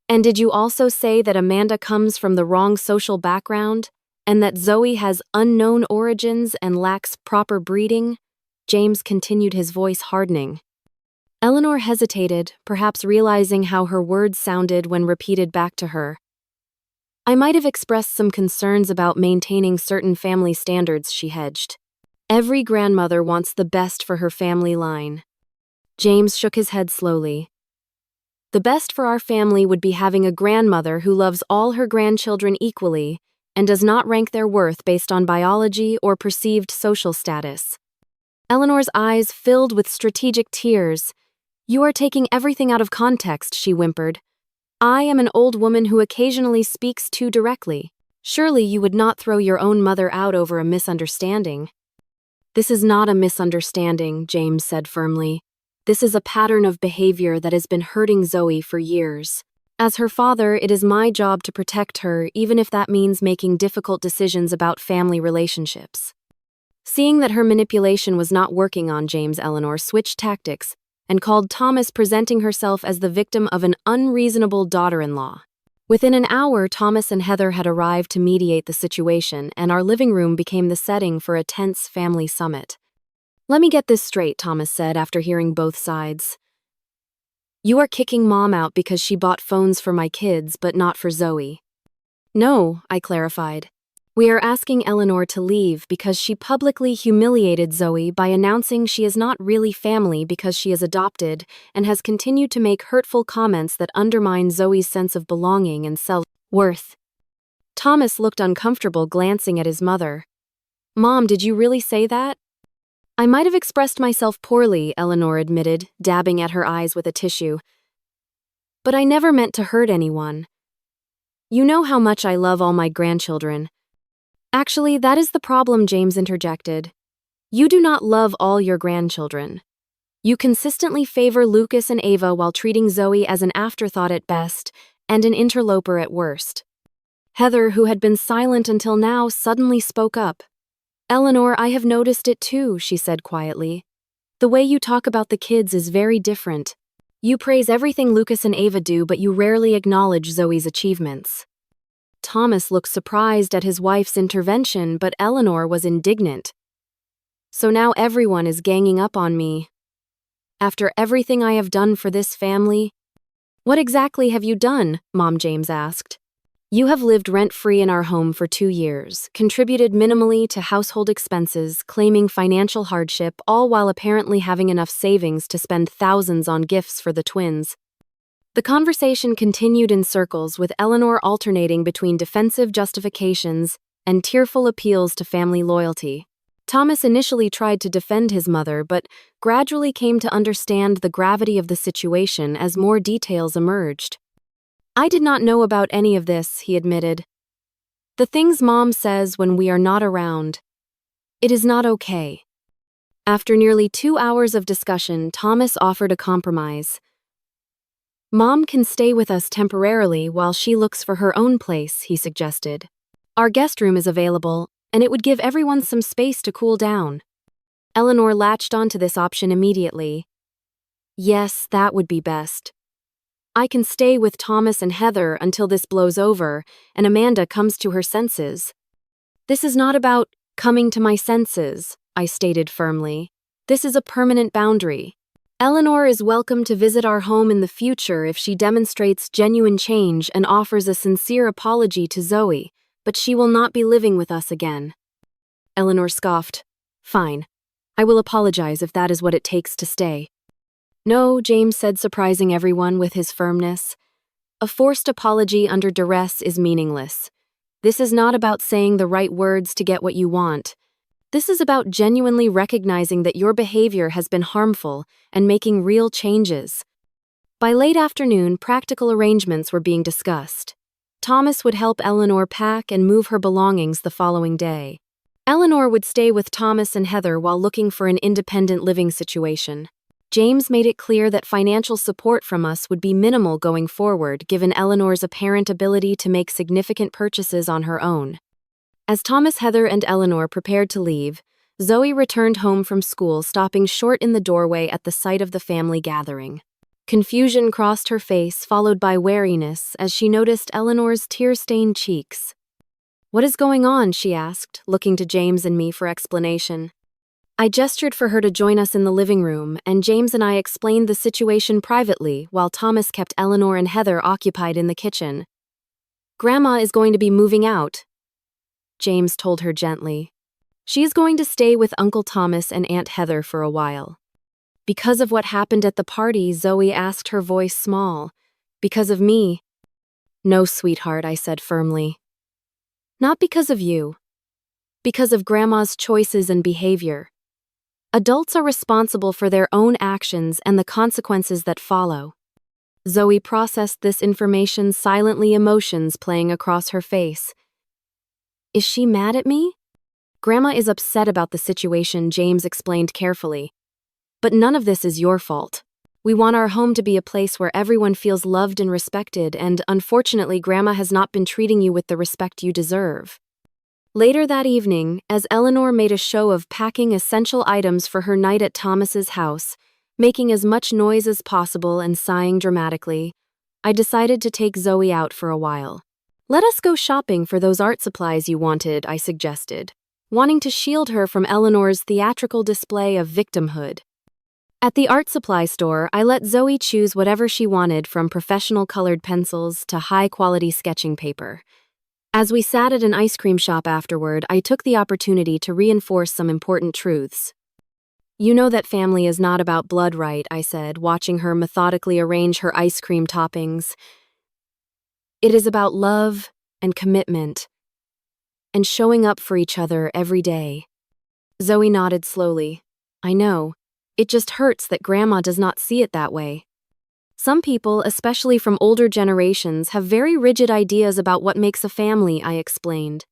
"And did you also say that Amanda comes from the wrong social background, and that Zoe has unknown origins and lacks proper breeding?" James continued, his voice hardening. Eleanor hesitated, perhaps realizing how her words sounded when repeated back to her. I might have expressed some concerns about maintaining certain family standards, she hedged. Every grandmother wants the best for her family line. James shook his head slowly. The best for our family would be having a grandmother who loves all her grandchildren equally and does not rank their worth based on biology or perceived social status. Eleanor's eyes filled with strategic tears. You are taking everything out of context, she whimpered. I am an old woman who occasionally speaks too directly. Surely you would not throw your own mother out over a misunderstanding. This is not a misunderstanding, James said firmly. This is a pattern of behavior that has been hurting Zoe for years. As her father, it is my job to protect her, even if that means making difficult decisions about family relationships. Seeing that her manipulation was not working on James, Eleanor switched tactics and called Thomas, presenting herself as the victim of an unreasonable daughter-in-law. Within an hour, Thomas and Heather had arrived to mediate the situation, and our living room became the setting for a tense family summit. Let me get this straight, Thomas said after hearing both sides. You are kicking Mom out because she bought phones for my kids, but not for Zoe. No, I clarified. We are asking Eleanor to leave because she publicly humiliated Zoe by announcing she is not really family because she is adopted and has continued to make hurtful comments that undermine Zoe's sense of belonging and self-worth. Thomas looked uncomfortable, glancing at his mother. Mom, did you really say that? I might have expressed myself poorly, Eleanor admitted, dabbing at her eyes with a tissue. But I never meant to hurt anyone. You know how much I love all my grandchildren. Actually, that is the problem, James interjected. You do not love all your grandchildren. You consistently favor Lucas and Ava while treating Zoe as an afterthought at best and an interloper at worst. Heather, who had been silent until now, suddenly spoke up. Eleanor, I have noticed it too, she said quietly. The way you talk about the kids is very different. You praise everything Lucas and Ava do, but you rarely acknowledge Zoe's achievements. Thomas looked surprised at his wife's intervention, but Eleanor was indignant. So now everyone is ganging up on me. After everything I have done for this family? What exactly have you done? Mom James asked. You have lived rent-free in our home for 2 years, contributed minimally to household expenses, claiming financial hardship, all while apparently having enough savings to spend thousands on gifts for the twins. The conversation continued in circles, with Eleanor alternating between defensive justifications and tearful appeals to family loyalty. Thomas initially tried to defend his mother, but gradually came to understand the gravity of the situation as more details emerged. I did not know about any of this, he admitted. The things Mom says when we are not around. It is not okay. After nearly 2 hours of discussion, Thomas offered a compromise. Mom can stay with us temporarily while she looks for her own place, he suggested. Our guest room is available, and it would give everyone some space to cool down. Eleanor latched onto this option immediately. Yes, that would be best. I can stay with Thomas and Heather until this blows over and Amanda comes to her senses. This is not about coming to my senses, I stated firmly. This is a permanent boundary. Eleanor is welcome to visit our home in the future if she demonstrates genuine change and offers a sincere apology to Zoe, but she will not be living with us again. Eleanor scoffed. Fine. I will apologize if that is what it takes to stay. No, James said, surprising everyone with his firmness. A forced apology under duress is meaningless. This is not about saying the right words to get what you want. This is about genuinely recognizing that your behavior has been harmful and making real changes. By late afternoon, practical arrangements were being discussed. Thomas would help Eleanor pack and move her belongings the following day. Eleanor would stay with Thomas and Heather while looking for an independent living situation. James made it clear that financial support from us would be minimal going forward, given Eleanor's apparent ability to make significant purchases on her own. As Thomas, Heather, and Eleanor prepared to leave, Zoe returned home from school, stopping short in the doorway at the sight of the family gathering. Confusion crossed her face, followed by wariness, as she noticed Eleanor's tear-stained cheeks. What is going on? She asked, looking to James and me for explanation. I gestured for her to join us in the living room, and James and I explained the situation privately while Thomas kept Eleanor and Heather occupied in the kitchen. "Grandma is going to be moving out," James told her gently. "She is going to stay with Uncle Thomas and Aunt Heather for a while." "Because of what happened at the party," Zoe asked, her voice small. "Because of me?" "No, sweetheart," I said firmly. "Not because of you. Because of Grandma's choices and behavior. Adults are responsible for their own actions and the consequences that follow." Zoe processed this information silently, emotions playing across her face. "Is she mad at me?" "Grandma is upset about the situation," James explained carefully. "But none of this is your fault. We want our home to be a place where everyone feels loved and respected, and unfortunately, Grandma has not been treating you with the respect you deserve." Later that evening, as Eleanor made a show of packing essential items for her night at Thomas's house, making as much noise as possible and sighing dramatically, I decided to take Zoe out for a while. "Let us go shopping for those art supplies you wanted," I suggested, wanting to shield her from Eleanor's theatrical display of victimhood. At the art supply store, I let Zoe choose whatever she wanted, from professional colored pencils to high-quality sketching paper. As we sat at an ice cream shop afterward, I took the opportunity to reinforce some important truths. "You know that family is not about blood, right?" I said, watching her methodically arrange her ice cream toppings. "It is about love and commitment and showing up for each other every day." Zoe nodded slowly. "I know. It just hurts that Grandma does not see it that way. Some people, especially from older generations, have very rigid ideas about what makes a family," I explained.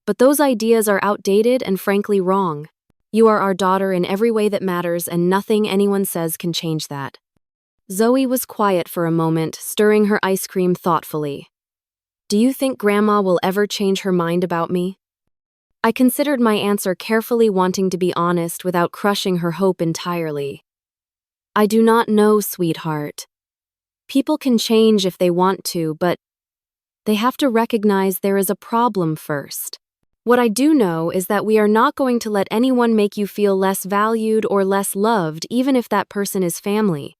"But those ideas are outdated and frankly wrong. You are our daughter in every way that matters, and nothing anyone says can change that." Zoe was quiet for a moment, stirring her ice cream thoughtfully. "Do you think Grandma will ever change her mind about me?" I considered my answer carefully, wanting to be honest without crushing her hope entirely. "I do not know, sweetheart. People can change if they want to, but they have to recognize there is a problem first. What I do know is that we are not going to let anyone make you feel less valued or less loved, even if that person is family."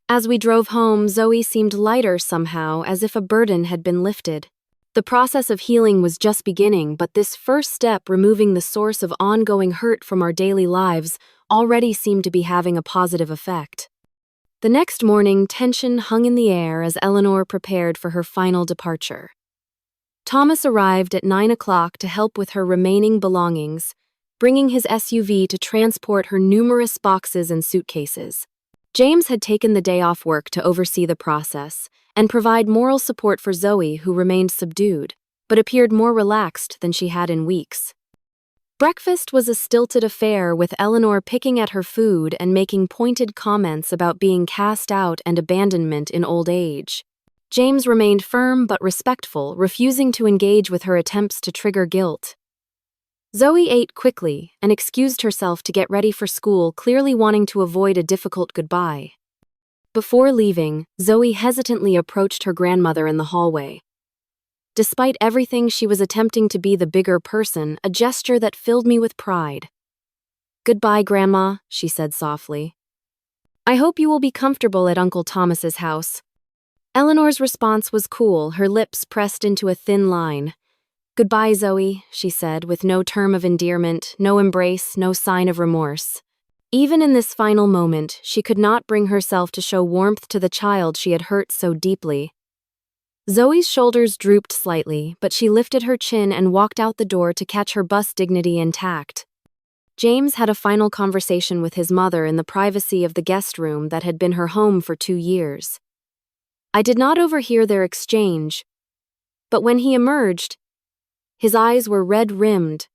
As we drove home, Zoe seemed lighter somehow, as if a burden had been lifted. The process of healing was just beginning, but this first step, removing the source of ongoing hurt from our daily lives, already seemed to be having a positive effect. The next morning, tension hung in the air as Eleanor prepared for her final departure. Thomas arrived at 9 o'clock to help with her remaining belongings, bringing his SUV to transport her numerous boxes and suitcases. James had taken the day off work to oversee the process and provide moral support for Zoe, who remained subdued, but appeared more relaxed than she had in weeks. Breakfast was a stilted affair, with Eleanor picking at her food and making pointed comments about being cast out and abandonment in old age. James remained firm but respectful, refusing to engage with her attempts to trigger guilt. Zoe ate quickly and excused herself to get ready for school, clearly wanting to avoid a difficult goodbye. Before leaving, Zoe hesitantly approached her grandmother in the hallway. Despite everything, she was attempting to be the bigger person, a gesture that filled me with pride. "Goodbye, Grandma," she said softly. "I hope you will be comfortable at Uncle Thomas's house." Eleanor's response was cool, her lips pressed into a thin line. "Goodbye, Zoe," she said, with no term of endearment, no embrace, no sign of remorse. Even in this final moment, she could not bring herself to show warmth to the child she had hurt so deeply. Zoe's shoulders drooped slightly, but she lifted her chin and walked out the door to catch her bus dignity intact. James had a final conversation with his mother in the privacy of the guest room that had been her home for 2 years. I did not overhear their exchange, but when he emerged, his eyes were red-rimmed,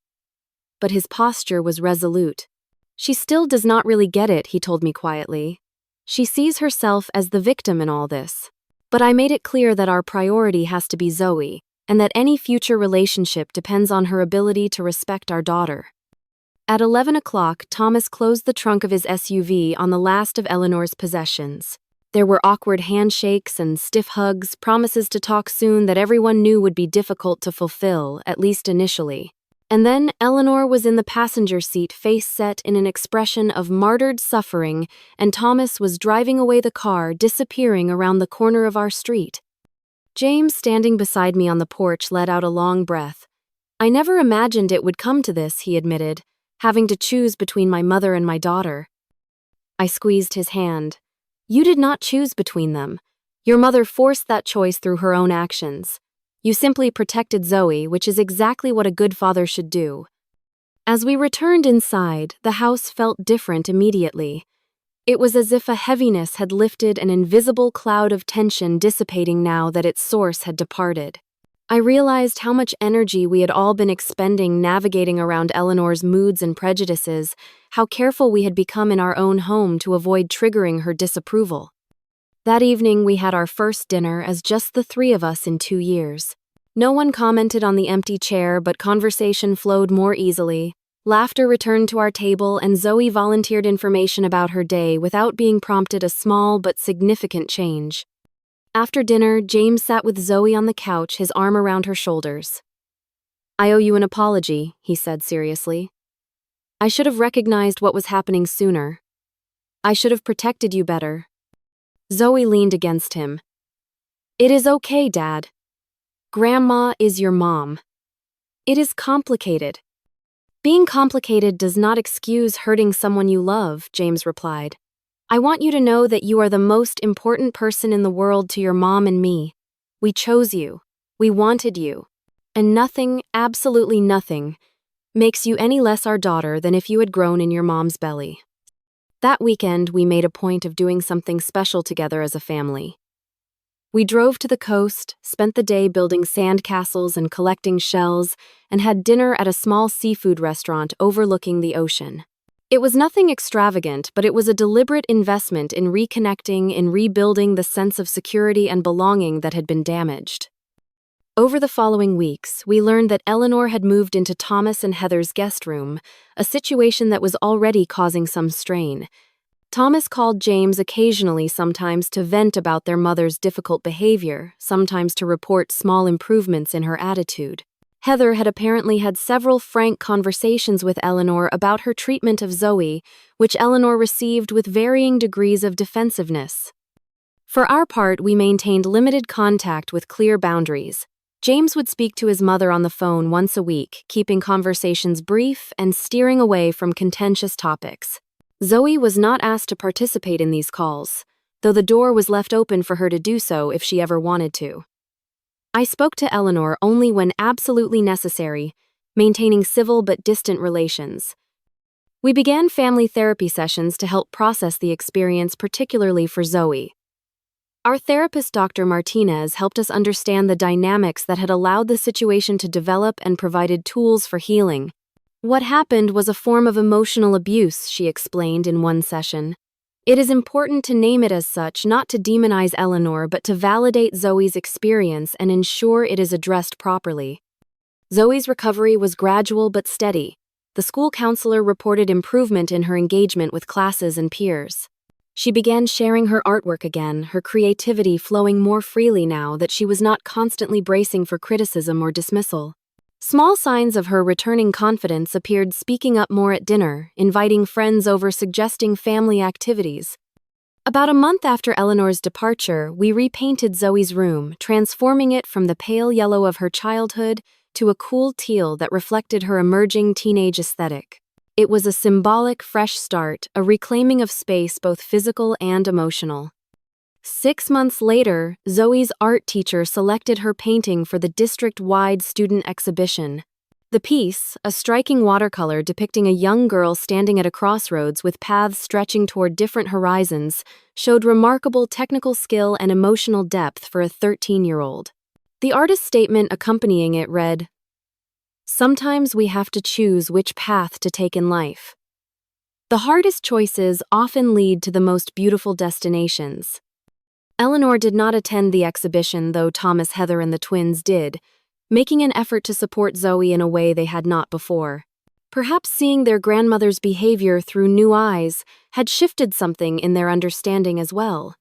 but his posture was resolute. "She still does not really get it," he told me quietly. "She sees herself as the victim in all this. But I made it clear that our priority has to be Zoe, and that any future relationship depends on her ability to respect our daughter." At 11 o'clock, Thomas closed the trunk of his SUV on the last of Eleanor's possessions. There were awkward handshakes and stiff hugs, promises to talk soon that everyone knew would be difficult to fulfill, at least initially. And then Eleanor was in the passenger seat, face set in an expression of martyred suffering, and Thomas was driving away the car, disappearing around the corner of our street. James, standing beside me on the porch, let out a long breath. I never imagined it would come to this, he admitted, having to choose between my mother and my daughter. I squeezed his hand. You did not choose between them. Your mother forced that choice through her own actions. You simply protected Zoe, which is exactly what a good father should do. As we returned inside, the house felt different immediately. It was as if a heaviness had lifted, an invisible cloud of tension dissipating now that its source had departed. I realized how much energy we had all been expending navigating around Eleanor's moods and prejudices, how careful we had become in our own home to avoid triggering her disapproval. That evening we had our first dinner as just the three of us in 2 years. No one commented on the empty chair, but conversation flowed more easily. Laughter returned to our table, and Zoe volunteered information about her day without being prompted, a small but significant change. After dinner, James sat with Zoe on the couch, his arm around her shoulders. I owe you an apology, he said seriously. I should have recognized what was happening sooner. I should have protected you better. Zoe leaned against him. It is okay, Dad. Grandma is your mom. It is complicated. Being complicated does not excuse hurting someone you love, James replied. I want you to know that you are the most important person in the world to your mom and me. We chose you. We wanted you. And nothing, absolutely nothing, makes you any less our daughter than if you had grown in your mom's belly. That weekend, we made a point of doing something special together as a family. We drove to the coast, spent the day building sandcastles and collecting shells, and had dinner at a small seafood restaurant overlooking the ocean. It was nothing extravagant, but it was a deliberate investment in reconnecting, in rebuilding the sense of security and belonging that had been damaged. Over the following weeks, we learned that Eleanor had moved into Thomas and Heather's guest room, a situation that was already causing some strain. Thomas called James occasionally, sometimes to vent about their mother's difficult behavior, sometimes to report small improvements in her attitude. Heather had apparently had several frank conversations with Eleanor about her treatment of Zoe, which Eleanor received with varying degrees of defensiveness. For our part, we maintained limited contact with clear boundaries. James would speak to his mother on the phone once a week, keeping conversations brief and steering away from contentious topics. Zoe was not asked to participate in these calls, though the door was left open for her to do so if she ever wanted to. I spoke to Eleanor only when absolutely necessary, maintaining civil but distant relations. We began family therapy sessions to help process the experience, particularly for Zoe. Our therapist, Dr. Martinez, helped us understand the dynamics that had allowed the situation to develop and provided tools for healing. What happened was a form of emotional abuse, she explained in one session. It is important to name it as such, not to demonize Eleanor, but to validate Zoe's experience and ensure it is addressed properly. Zoe's recovery was gradual but steady. The school counselor reported improvement in her engagement with classes and peers. She began sharing her artwork again, her creativity flowing more freely now that she was not constantly bracing for criticism or dismissal. Small signs of her returning confidence appeared, speaking up more at dinner, inviting friends over, suggesting family activities. About a month after Eleanor's departure, we repainted Zoe's room, transforming it from the pale yellow of her childhood to a cool teal that reflected her emerging teenage aesthetic. It was a symbolic, fresh start, a reclaiming of space, both physical and emotional. 6 months later, Zoe's art teacher selected her painting for the district-wide student exhibition. The piece, a striking watercolor depicting a young girl standing at a crossroads with paths stretching toward different horizons, showed remarkable technical skill and emotional depth for a 13-year-old. The artist's statement accompanying it read, "Sometimes we have to choose which path to take in life. The hardest choices often lead to the most beautiful destinations." Eleanor did not attend the exhibition, though Thomas, Heather, and the twins did, making an effort to support Zoe in a way they had not before. Perhaps seeing their grandmother's behavior through new eyes had shifted something in their understanding as well.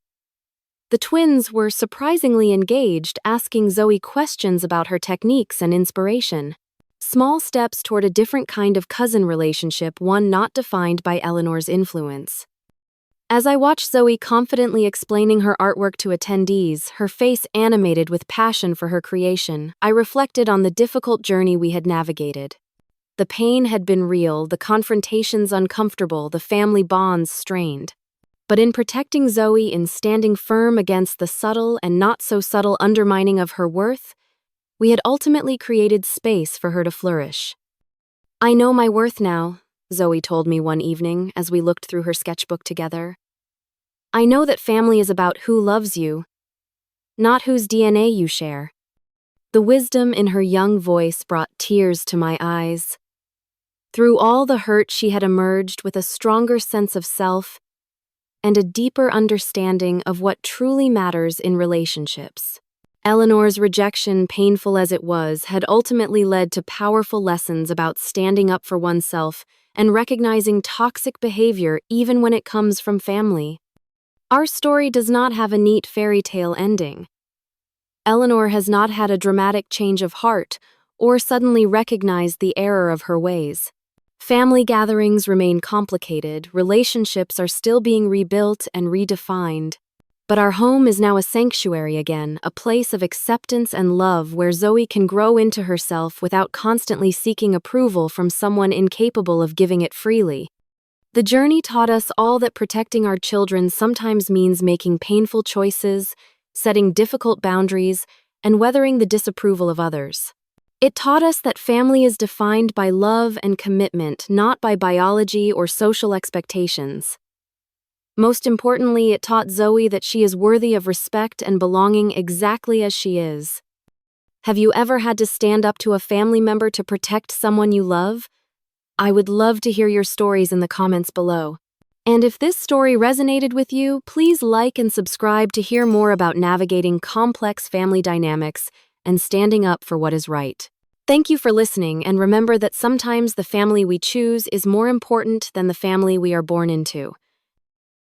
The twins were surprisingly engaged, asking Zoe questions about her techniques and inspiration. Small steps toward a different kind of cousin relationship, one not defined by Eleanor's influence. As I watched Zoe confidently explaining her artwork to attendees, her face animated with passion for her creation, I reflected on the difficult journey we had navigated. The pain had been real, the confrontations uncomfortable, the family bonds strained. But in protecting Zoe, in standing firm against the subtle and not so subtle undermining of her worth, we had ultimately created space for her to flourish. "I know my worth now," Zoe told me one evening as we looked through her sketchbook together. "I know that family is about who loves you, not whose DNA you share." The wisdom in her young voice brought tears to my eyes. Through all the hurt, she had emerged with a stronger sense of self and a deeper understanding of what truly matters in relationships. Eleanor's rejection, painful as it was, had ultimately led to powerful lessons about standing up for oneself and recognizing toxic behavior even when it comes from family. Our story does not have a neat fairy tale ending. Eleanor has not had a dramatic change of heart or suddenly recognized the error of her ways. Family gatherings remain complicated, relationships are still being rebuilt and redefined. But our home is now a sanctuary again, a place of acceptance and love where Zoe can grow into herself without constantly seeking approval from someone incapable of giving it freely. The journey taught us all that protecting our children sometimes means making painful choices, setting difficult boundaries, and weathering the disapproval of others. It taught us that family is defined by love and commitment, not by biology or social expectations. Most importantly, it taught Zoe that she is worthy of respect and belonging exactly as she is. Have you ever had to stand up to a family member to protect someone you love? I would love to hear your stories in the comments below. And if this story resonated with you, please like and subscribe to hear more about navigating complex family dynamics and standing up for what is right. Thank you for listening, and remember that sometimes the family we choose is more important than the family we are born into.